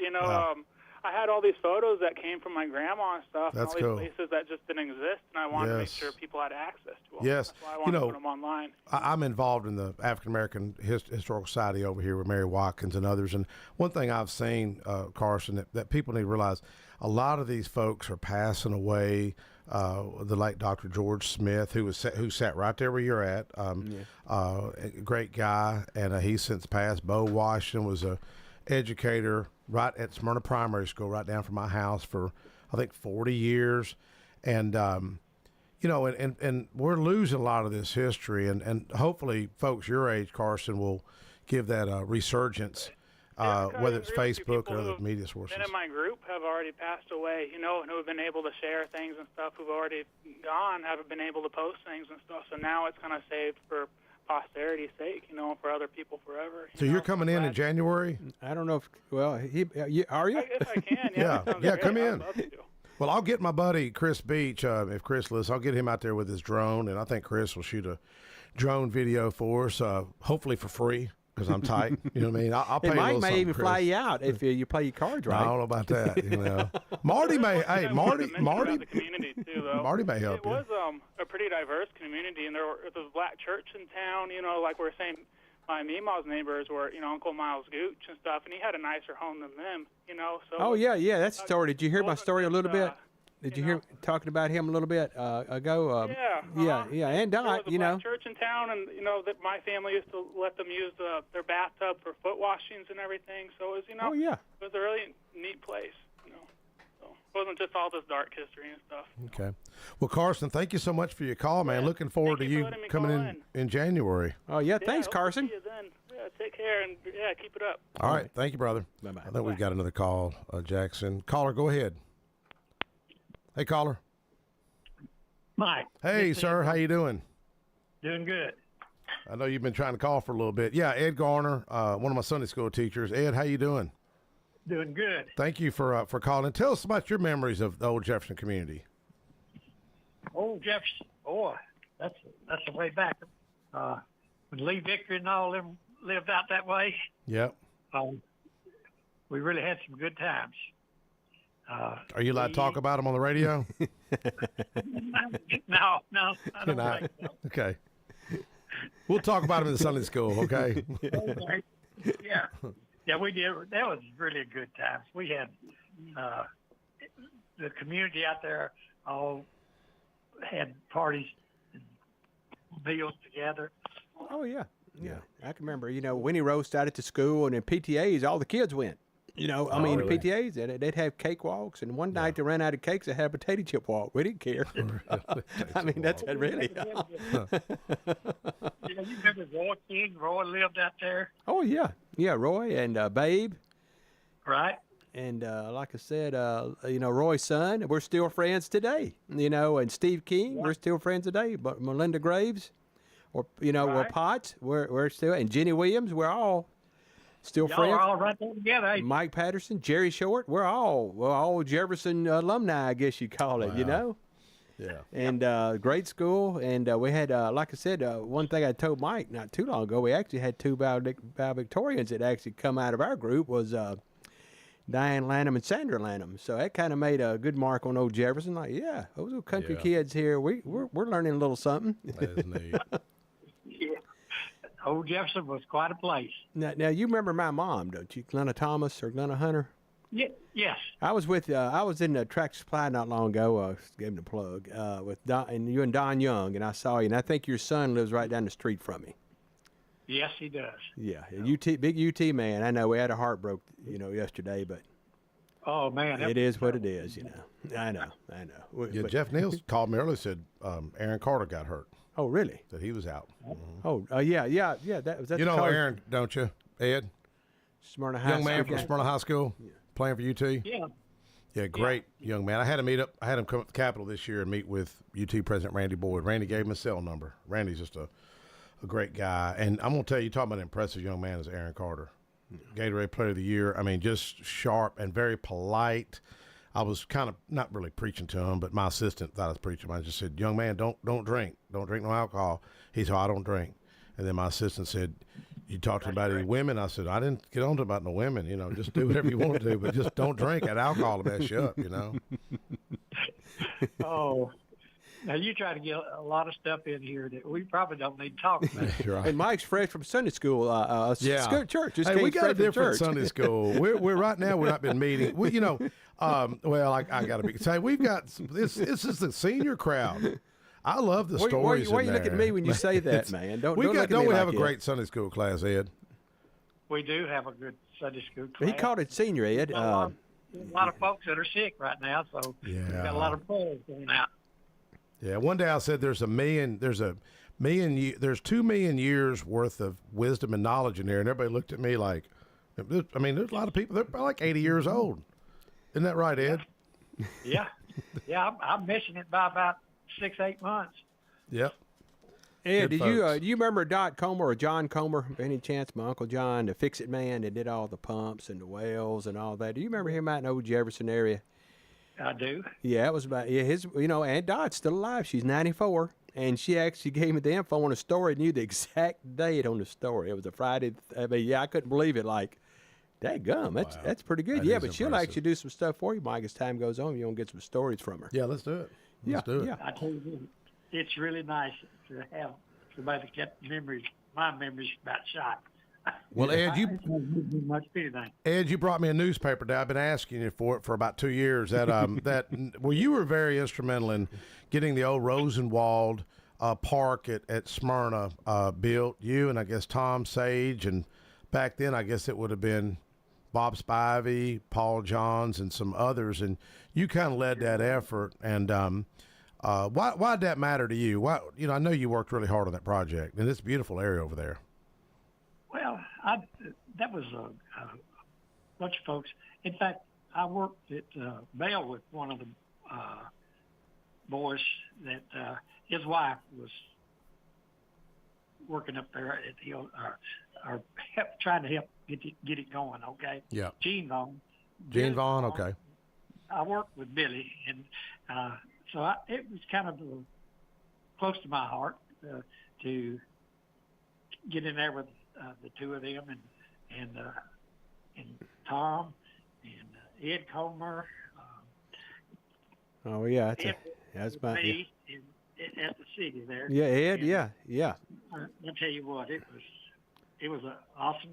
I had all these photos that came from my grandma and stuff, That's and all cool. these places that just didn't exist, and I wanted to make Yes. sure people had access to them. Yes. That's why I wanted to put them online. I'm involved in the African American Historical Society over here with Mary Watkins and others. And one thing I've seen, Carson, that people need to realize, a lot of these folks are passing away. The late Dr. George Smith, who sat right there where you're at, a great guy, and he's since passed. Bo Washington was a educator right at Smyrna Primary School, right down from my house for, I think, 40 years. And, and we're losing a lot of this history. And hopefully folks your age, Carson, will give that a resurgence, whether it's Facebook or other media sources. And in my group have already passed away, and who have been able to share things and stuff, who've already gone, haven't been able to post things and stuff. So now it's kind of saved for posterity's sake, for other people forever. So you're coming in January? I don't know if, well, are you? I guess I can, Yeah, that sounds yeah, great. come I'd in. love to. Well, I'll get my buddy Chris Beach, if Chris listens, I'll get him out there with his drone, and I think Chris will shoot a drone video for us, hopefully for free, because I'm tight. You know what I mean? I'll pay And a Mike little may something, even Chris. fly you out if you play your cards right. I don't know about that. Marty may. Hey, Marty. The community too, though. Marty may help It you. was a pretty diverse community, and there was a black church in town. Like we were saying, my Meemaw's neighbors were, Uncle Miles Gooch and stuff, and he had a nicer home than them. So. Oh yeah, that's the story. Did you hear my story a little bit? Did you hear talking about him a little bit ago? Yeah, and There Dot, was a black church in town, and that my family used to let them use their bathtub for foot washings and everything. So it was, Oh yeah. it was a really neat place. So it wasn't just all this dark history and stuff. Okay. Well, Carson, thank you so much for your call, man. Looking forward to Thank you for you letting me coming call in January. Oh yeah, thanks, hope to Carson. see you then. Yeah, take care, and keep it up. All right. Thank you, brother. Bye-bye. I think we've got another call, Jackson. Caller, go ahead. Hey, caller. Mike. Hey, sir. How you doing? Doing good. I know you've been trying to call for a little bit. Yeah, Ed Garner, one of my Sunday school teachers. Ed, how you doing? Doing good. Thank you for calling. Tell us about your memories of the old Jefferson community. Old Jefferson, boy, that's the way back. When Lee Victory and all them lived out that way, Yep. we really had some good times. Are you allowed to talk about them on the radio? No, I You're don't not? think so. Okay. We'll talk about them in the Sunday school, okay? Okay. Yeah, we did. That was really a good time. We had the community out there all had parties and meals together. Oh yeah. I can remember. Winnie Rose started to school, and in PTAs, all the kids went. really? PTAs, they'd have cake walks, and one night they ran out of cakes, they had a potato chip walk. We didn't care. I mean, that's really. You remember Roy King? Roy lived out there. Oh yeah, Roy and Babe. Right. And like I said, Roy's son, we're still friends today. And Steve King, we're still friends today. But Melinda Graves, or we're Potts, we're still, and Jenny Williams, we're all still Y'all friends. are all right there together. Ain't you? Mike Patterson, Jerry Short, we're all Jefferson alumni, I guess you call it. Yeah. And great school, and we had, like I said, one thing I told Mike not too long ago, we actually had two valedictorians that actually come out of our group was Diane Lanham and Sandra Lanham. So that kind of made a good mark on old Jefferson. Like, yeah, those little country kids here, we're learning a little something. That is neat. Yeah. Old Jefferson was quite a place. Now you remember my mom, don't you? Glenna Thomas or Glenna Hunter? Yes. I was with I was in the Tractor Supply not long ago. Gave him the plug with Don, and you and Don Young, and I saw you. And I think your son lives right down the street from me. Yes, he does. Yeah, big UT man. I know we had a heart broke, yesterday, but Oh man, it is what it is. I know. Yeah, But- Jeff Niels called me earlier. Said Aaron Carter got hurt. Oh, really? That he was out. Oh, yeah. That was that. You the know color- Aaron, don't you, Ed? Smyrna High Young man School from guy. Smyrna High School, playing for UT. Yeah. Yeah, great young man. I had him come up to the Capitol this year and meet with UT President Randy Boyd. Randy gave him a cell number. Randy's just a great guy. And I'm going to tell you, talking about an impressive young man is Aaron Carter. Gatorade Player of the Year. I mean, just sharp and very polite. I was kind of not really preaching to him, but my assistant thought I was preaching. I just said, young man, don't drink. Don't drink no alcohol. He said, I don't drink. And then my assistant said, you talked about any women? I said, I didn't get on to about no women. Just do whatever you want to do, but just don't drink. That alcohol will mess you up, Oh, now you try to get a lot of stuff in here that we probably don't need to talk about. You're right. And Mike's fresh from Sunday school. Church. Just Hey, we came got a straight from different church. Sunday school. We're right now. We're not been meeting. Well, I got to be say we've got this. This is the senior crowd. I love the stories. Why you in look at there. me when you say that, man? Don't look at Don't me we like have a that. great Sunday school class, Ed? We do have a good Sunday school class. He called it senior, Ed. A lot of folks that are sick right now, so we've got a lot of prayers going out. Yeah. One day I said there's 2 million years worth of wisdom and knowledge in there, and everybody looked at me like, I mean, there's a lot of people. They're probably like 80 years old. Isn't that right, Ed? Yeah. I'm missing it by about 6-8 months. Yep. Ed, Good do you folks. do you remember Dot Comer or John Comer? By any chance, my Uncle John, the fix-it man that did all the pumps and the wells and all that. Do you remember him out in the old Jefferson area? I do. Yeah, it was about his. Aunt Dot's still alive. She's 94, and she actually gave me the info on a story. Knew the exact date on the story. It was a Friday. I mean, I couldn't believe it. Like, dadgum, that's pretty good. That is but she'll impressive. actually do some stuff for you, Mike, as time goes on. You're gonna get some stories from her. Yeah, let's do it. Let's do it. Yeah. I tell you, it's really nice to have somebody that kept my memories about shot. Well, Ed, you much anything. Ed, you brought me a newspaper today. I've been asking you for it for about 2 years. Well, you were very instrumental in getting the old Rosenwald park at Smyrna built. You and I guess Tom Sage, and back then I guess it would have been Bob Spivey, Paul Johns, and some others. And you kind of led that effort. And why'd that matter to you? Why? I know you worked really hard on that project, and it's a beautiful area over there. Well, that was a bunch of folks. In fact, I worked at Bell with one of the boys that his wife was working up there at the or trying to help get it going. Okay. Yeah. Gene Vaughn. Gene Vaughn. Okay. I worked with Billy, and so it was kind of close to my heart to get in there with the two of them and Tom and Ed Comer. Oh yeah, that's about me at the city there. Yeah, Ed. And Yeah. I'll tell you what, it was awesome.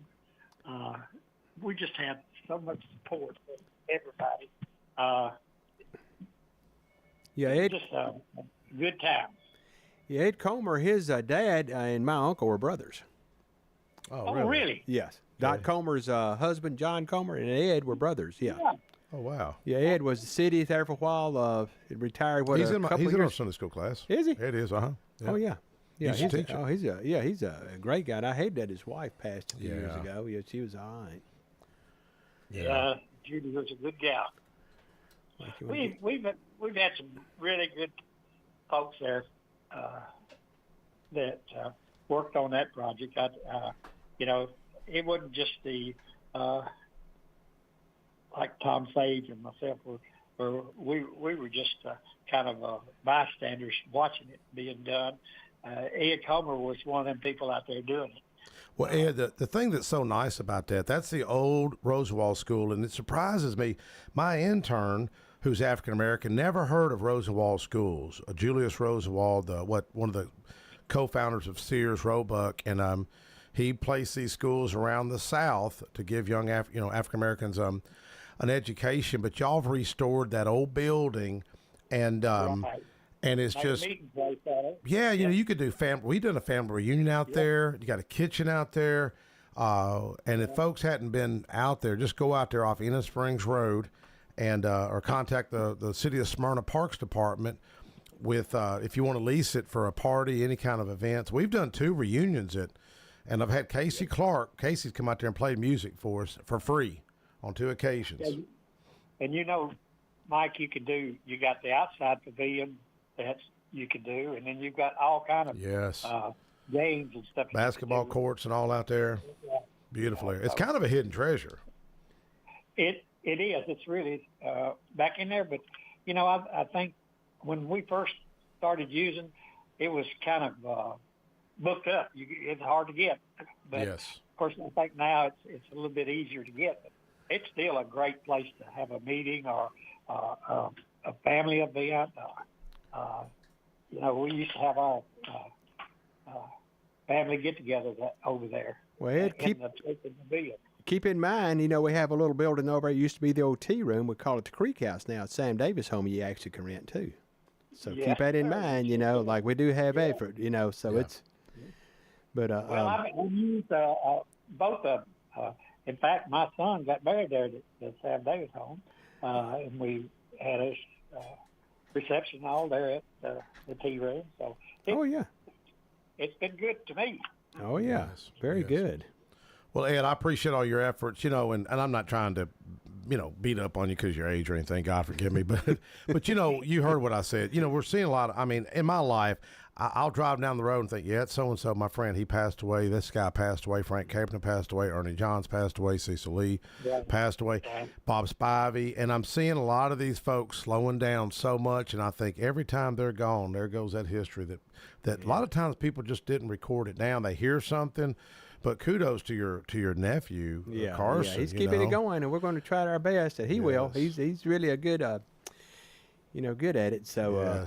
We just had so much support from everybody. Yeah, Ed. Just a good time. Yeah, Ed Comer, his dad and my uncle were brothers. Oh, really? Yes. Dot Comer's husband, John Comer, and Ed were brothers. Yeah. Oh wow. Yeah, Ed was the city there for a while. He retired. He's a in couple our years? Sunday school class. Is he? It is. Yeah. Oh yeah. Yeah, Used to teach it. he's a great guy. And I hated that his wife passed a few years Yeah. ago. Yeah, she was all right. Yeah, Judy was a good gal. We've had some really good folks there that worked on that project. It wasn't just the like Tom Sage and myself we were just kind of bystanders watching it being done. Ed Comer was one of them people out there doing it. Well, Ed, the thing that's so nice about that's the old Rosenwald School, and it surprises me. My intern, who's African-American, never heard of Rosenwald schools. Julius Rosenwald, one of the co-founders of Sears Roebuck, and he placed these schools around the South to give young African-Americans an education, but y'all have restored that old building, and Right. and it's Make a just meeting place out of it. yeah, you know, you could do family. We done a family reunion out there. You got a kitchen out there, and if folks hadn't been out there, just go out there off Ennis Springs Road, and or contact the City of Smyrna Parks Department with if you want to lease it for a party, any kind of events. We've done 2 reunions and I've had Casey's come out there and play music for us for free on 2 occasions. And you know, Mike, you got the outside pavilion that you can do, and then you've got all kind of Yes. games and stuff. Basketball courts and all out there. Beautiful area. It's kind of a hidden treasure. It is. It's really back in there. But, you know, I think when we first started using, it was kind of booked up. It's hard to get. But, Yes. of course, I think now it's a little bit easier to get. But it's still a great place to have a meeting or a family event. You know, we used to have our family get-together over there. Well, Ed, in the pavilion. keep in mind, you know, we have a little building over there. It used to be the old tea room. We call it the Creek House now. It's Sam Davis' home. You actually can rent too. So Yeah. keep that in mind. You know, like we do have effort. You know, so it's. But Well, I used both of them. In fact, my son got married there at Sam Davis' home, and we had a reception all there at the tea room. So it's been good to me. Oh yeah, very good. Well, Ed, I appreciate all your efforts, you know, and I'm not trying to, you know, beat up on you because your age or anything. God forgive me. But you know, you heard what I said. You know, we're seeing a lot of, I mean, in my life, I'll drive down the road and think, yeah, it's so-and-so, my friend, he passed away. This guy passed away. Frank Carpenter passed away. Ernie Johns passed away. Cecil Lee passed away. Bob Spivey. And I'm seeing a lot of these folks slowing down so much, and I think every time they're gone, there goes that history that a lot of times people just didn't record it down. They hear something. But kudos to your nephew, Carson. Yeah, he's keeping it going, and we're going to try our best that he will. He's really a good, you know, good at it. So,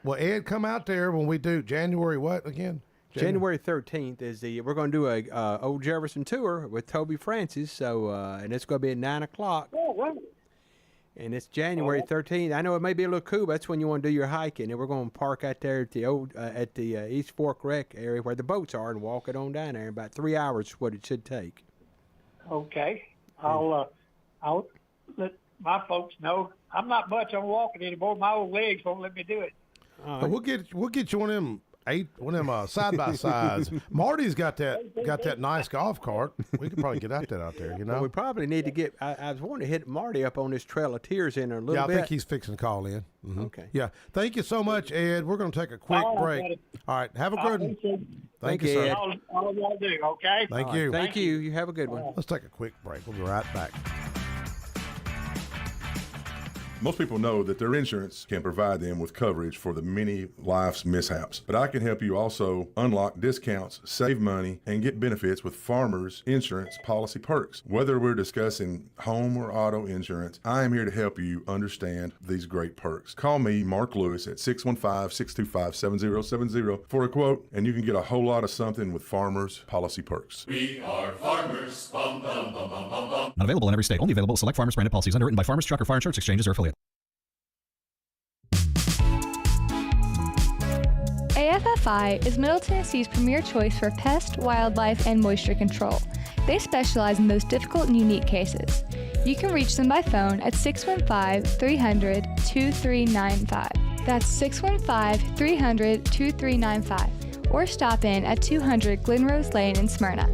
well, Ed, come out there when we do January what again? January 13th is we're going to do a Old Jefferson tour with Toby Francis. So, and it's going to be at 9:00. Oh, wow. And it's January 13th. I know it may be a little cool, but that's when you want to do your hiking. And we're going to park out there at the East Fork Rec area where the boats are and walk it on down there. About 3 hours is what it should take. Okay. I'll let my folks know. I'm not much on walking anymore. My old legs won't let me do it. But we'll get you one of them side by sides. Marty's got that nice golf cart. We could probably get out there. You know, well, we probably need to get. I was wanting to hit Marty up on this Trail of Tears in there a little bit. Yeah, I think he's fixing to call in. Mm-hmm. Okay. Yeah. Thank you so much, Ed. We're going to take a quick break. All right. Have a good one. Thank you, sir. All y'all do, okay? Thank you. Thank you. You have a good one. Let's take a quick break. We'll be right back. Most people know that their insurance can provide them with coverage for the many life's mishaps. But I can help you also unlock discounts, save money, and get benefits with Farmers Insurance policy perks. Whether we're discussing home or auto insurance, I am here to help you understand these great perks. Call me, Mark Lewis, at 615-625-7070 for a quote, and you can get a whole lot of something with Farmers policy perks. We are farmers. Bum, bum, bum, bum, bum, bum. Not available in every state. Only available at select Farmers branded policies underwritten by Farmers Truck or Fire Insurance Exchanges or affiliates. AFFI is Middle Tennessee's premier choice for pest, wildlife, and moisture control. They specialize in those difficult and unique cases. You can reach them by phone at 615-300-2395. That's 615-300-2395. Or stop in at 200 Glenrose Lane in Smyrna.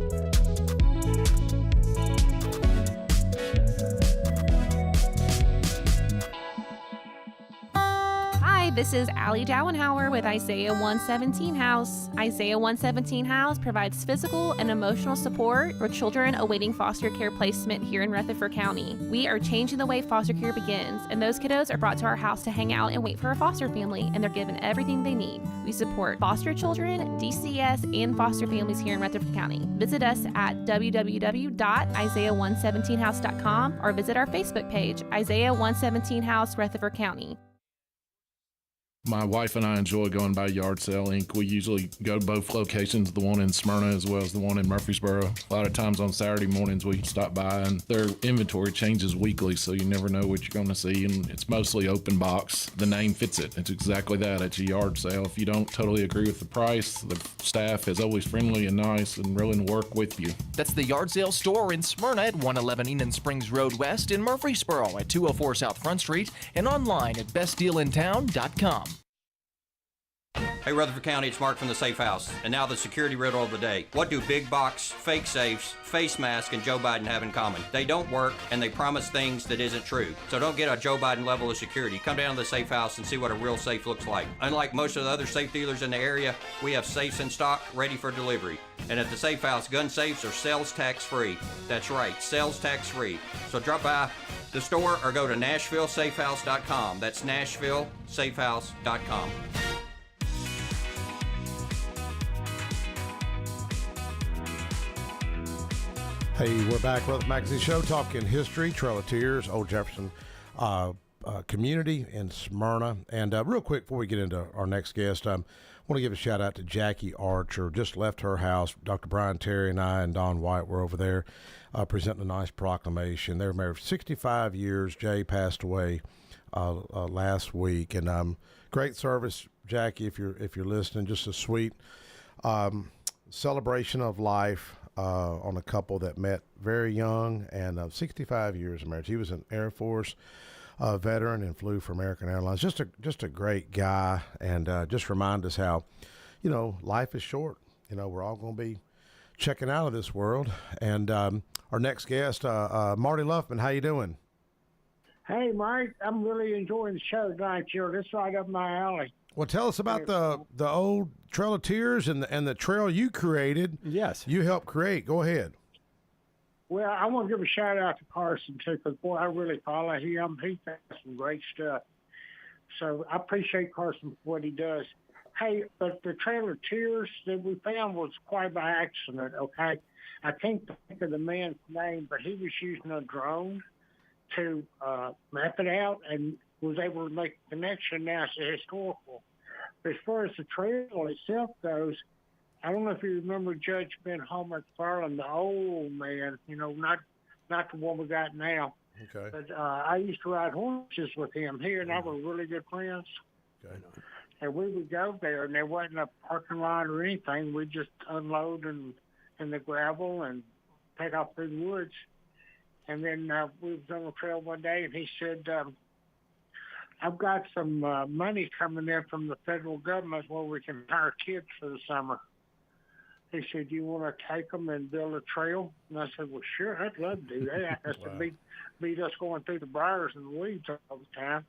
Hi, this is Allie Dowenhauer with Isaiah 117 House. Isaiah 117 House provides physical and emotional support for children awaiting foster care placement here in Rutherford County. We are changing the way foster care begins, and those kiddos are brought to our house to hang out and wait for a foster family, and they're given everything they need. We support foster children, DCS, and foster families here in Rutherford County. Visit us at www.isaiah117house.com or visit our Facebook page, Isaiah 117 House, Rutherford County. My wife and I enjoy going by Yard Sale Inc. We usually go to both locations, the one in Smyrna as well as the one in Murfreesboro. A lot of times on Saturday mornings we stop by, and their inventory changes weekly, so you never know what you're going to see, and it's mostly open box. The name fits it. It's exactly that. It's a yard sale. If you don't totally agree with the price, the staff is always friendly and nice and willing to work with you. That's the Yard Sale store in Smyrna at 111 Enon Springs Road West, in Murfreesboro at 204 South Front Street, and online at bestdealintown.com. Hey Rutherford County, it's Mark from the Safe House. And now the security riddle of the day. What do big box, fake safes, face masks, and Joe Biden have in common? They don't work, and they promise things that isn't true. So don't get a Joe Biden level of security. Come down to the Safe House and see what a real safe looks like. Unlike most of the other safe dealers in the area, we have safes in stock, ready for delivery. And at the Safe House, gun safes are sales tax free. That's right, sales tax free. So drop by the store or go to NashvilleSafehouse.com. That's NashvilleSafehouse.com. Hey, we're back. Rutherford Magazine Show, talking history, Trail of Tears, Old Jefferson community in Smyrna. And real quick, before we get into our next guest, I want to give a shout out to Jackie Archer. Just left her house. Dr. Brian Terry and I and Don White were over there presenting a nice proclamation. They were married for 65 years. Jay passed away last week. And great service, Jackie, if you're listening. Just a sweet celebration of life. On a couple that met very young and 65 years of marriage. He was an Air Force veteran and flew for American Airlines. Just a great guy, and just remind us how, life is short. We're all going to be checking out of this world. And our next guest, Marty Luffman, how you doing? Hey, Mike, I'm really enjoying the show tonight. This right up my alley. Well, tell us about the old Trail of Tears and the trail you created. Yes. You helped create. Go ahead. Well, I want to give a shout out to Carson, too, because, boy, I really follow him. He does some great stuff. So I appreciate Carson for what he does. Hey, but the Trail of Tears that we found was quite by accident, okay? I can't think of the man's name, but he was using a drone to map it out and was able to make a connection now to historical. But as far as the trail itself goes, I don't know if you remember Judge Ben Homer McFarland, the old man, not the one we got now. Okay. But I used to ride horses with him. He and I were really good friends. Okay. And we would go there, and there wasn't a parking lot or anything. We'd just unload in the gravel and take off through the woods. And then we was on the trail one day, and he said, I've got some money coming in from the federal government where we can hire kids for the summer. He said, you want to take them and build a trail? And I said, well, sure, I'd love to do that. That's Wow. to beat us going through the briars and the weeds all the time.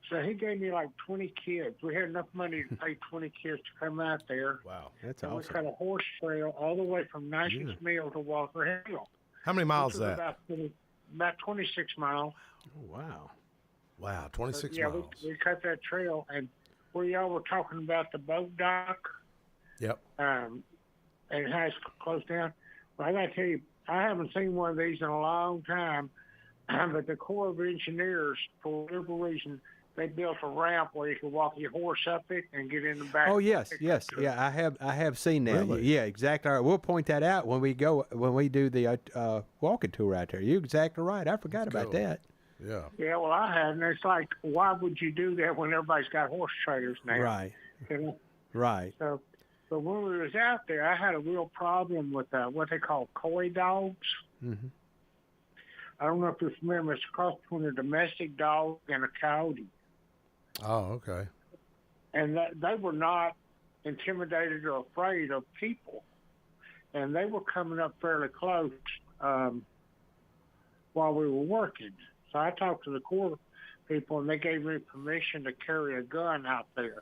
So he gave me like 20 kids. We had enough money to pay 20 kids to come out there. Wow. That's and awesome. we cut a horse trail all the way from Nations Mill to Walker Hill. How many miles is Which was that? About 26 miles. Oh, wow. Wow, 26 yeah, miles. we cut that trail, and where y'all were talking about the boat dock, Yep. and how it's closed down. Well, I got to tell you, I haven't seen one of these in a long time, but the Corps of Engineers, for whatever reason, they built a ramp where you could walk your horse up it and get in the back. Oh yes, yes, yeah. I have seen that. Really? Yeah, exactly. All right, we'll point that out when we do the walking tour out there. You're exactly right. I forgot about that. Yeah. Yeah, well, I hadn't. It's like, why would you do that when everybody's got horse trailers now? Right. You know? Right. So, but when we was out there, I had a real problem with what they call coy dogs. Mm-hmm. I don't know if you're familiar. It's a cross between a domestic dog and a coyote. Oh, okay. And they were not intimidated or afraid of people. And they were coming up fairly close while we were working. So I talked to the Corps people, and they gave me permission to carry a gun out there.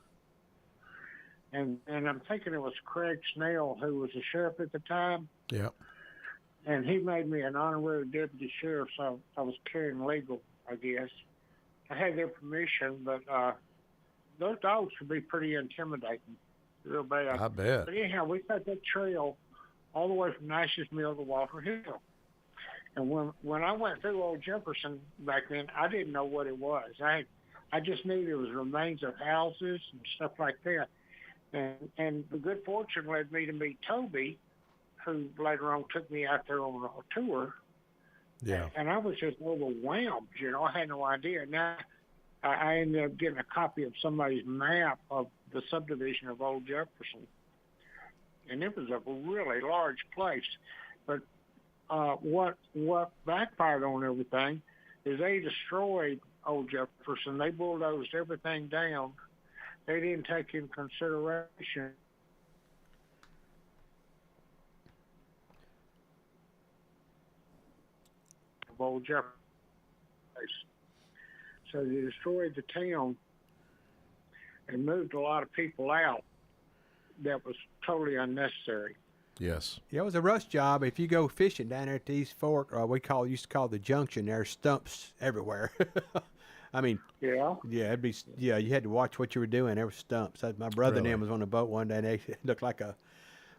And I'm thinking it was Craig Snell, who was the sheriff at the time. Yeah. And he made me an honorary deputy sheriff, so I was carrying legal, I guess. I had their permission, but those dogs could be pretty intimidating, real bad. I bet. But anyhow, we cut that trail all the way from Nations Mill to Walker Hill. And when I went through Old Jefferson back then, I didn't know what it was. I I just knew there was remains of houses and stuff like that. And the good fortune led me to meet Toby, who later on took me out there on a tour. Yeah. And I was just overwhelmed. I had no idea. Now, I ended up getting a copy of somebody's map of the subdivision of Old Jefferson. And it was a really large place. But what backfired on everything is they destroyed Old Jefferson. They bulldozed everything down. They didn't take into consideration of Old Jefferson. So they destroyed the town and moved a lot of people out. That was totally unnecessary. Yes. Yeah, it was a rush job. If you go fishing down there at the East Fork, or used to call the junction, there's stumps everywhere. I mean, yeah, you had to watch what you were doing. There were stumps. My brother and them was on a boat one day, and it looked like a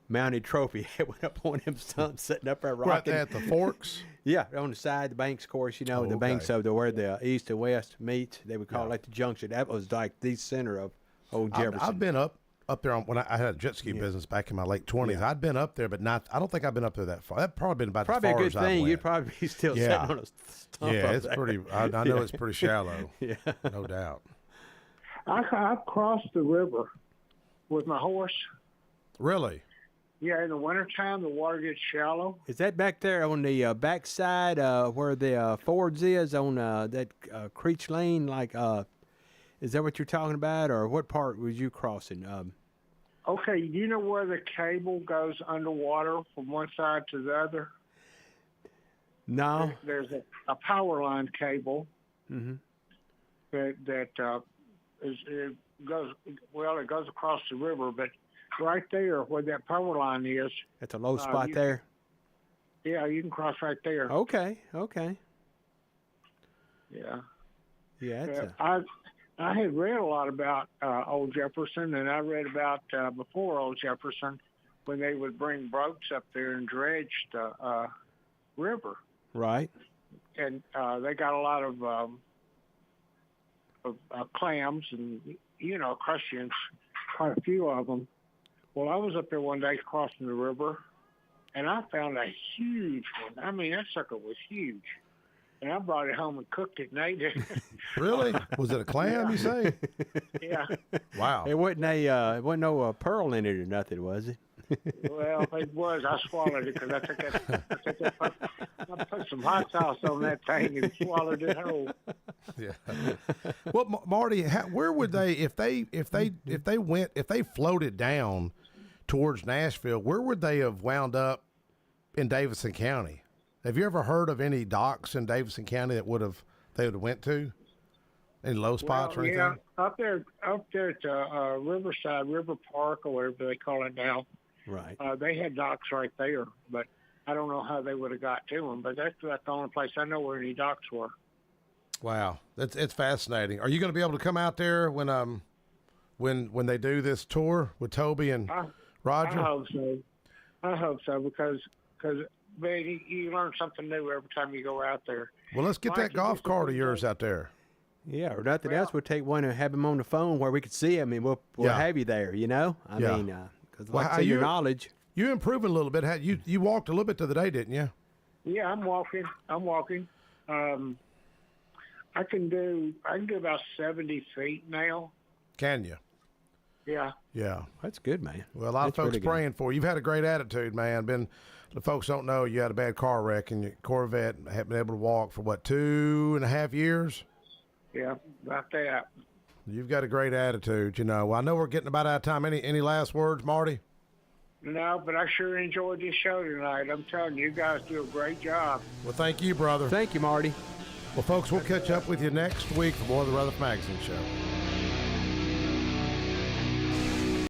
mounted trophy. It went up on them stumps, sitting up there rocking. Right there at the forks? Yeah, on the side, the banks, of course, the banks of where the east and west meet. They would call that the junction. That was like the center of Old Jefferson. I've been up there when I had a jet ski business back in my late 20s. I'd been up there, but I don't think I've been up there that far. That'd probably been about probably as far a good as thing. I went. You'd probably be still sitting on a stump. Yeah, up it's there. pretty. I know it's pretty shallow. Yeah, no doubt. I've crossed the river with my horse. Really? Yeah, in the wintertime, the water gets shallow. Is that back there on the backside where the Fords is on that Creech Lane? Is that what you're talking about, or what part was you crossing? Okay, you know where the cable goes underwater from one side to the other? No. There's a power line cable that goes across the river, but right there where that power line is. That's a low spot there? Yeah, you can cross right there. Okay. Yeah. Yeah, I had read a lot about Old Jefferson, and I read about before Old Jefferson when they would bring boats up there and dredge the river. Right. And they got a lot of clams and, crustaceans, quite a few of them. Well, I was up there one day crossing the river, and I found a huge one. I mean, that sucker was huge. And I brought it home and cooked it and ate it. Really? Was it a clam, you say? Yeah. Wow. It wasn't no pearl in it or nothing, was it? Well, it was. I swallowed it because I put some hot sauce on that thing and swallowed it whole. Yeah. Well, Marty, where would they if they floated down towards Nashville? Where would they have wound up in Davidson County? Have you ever heard of any docks in Davidson County that they would have went to? Any low spots or anything? Yeah, up there at Riverside, River Park, or whatever they call it now. Right. They had docks right there, but I don't know how they would have got to them. But that's the only place I know where any docks were. Wow, it's fascinating. Are you going to be able to come out there when they do this tour with Toby and Roger? I hope so because man, you learn something new every time you go out there. Well, let's get that golf cart of yours out there. Yeah, or nothing else. We'll take one and have him on the phone where we could see him, and we'll have you there. I mean, because your knowledge. You improving a little bit. You walked a little bit the other day, didn't you? Yeah, I'm walking. I can do about 70 feet now. Can you? Yeah. Yeah. That's good, man. Well, a lot of folks praying for you. You've had a great attitude, man. The folks don't know you had a bad car wreck and your Corvette haven't been able to walk for 2.5 years? Yeah, about that. You've got a great attitude, I know we're getting about out of time. Any last words, Marty? No, but I sure enjoyed this show tonight. I'm telling you, you guys do a great job. Well, thank you, brother. Thank you, Marty. Well, folks, we'll catch up with you next week for more of the Rutherford Magazine Show.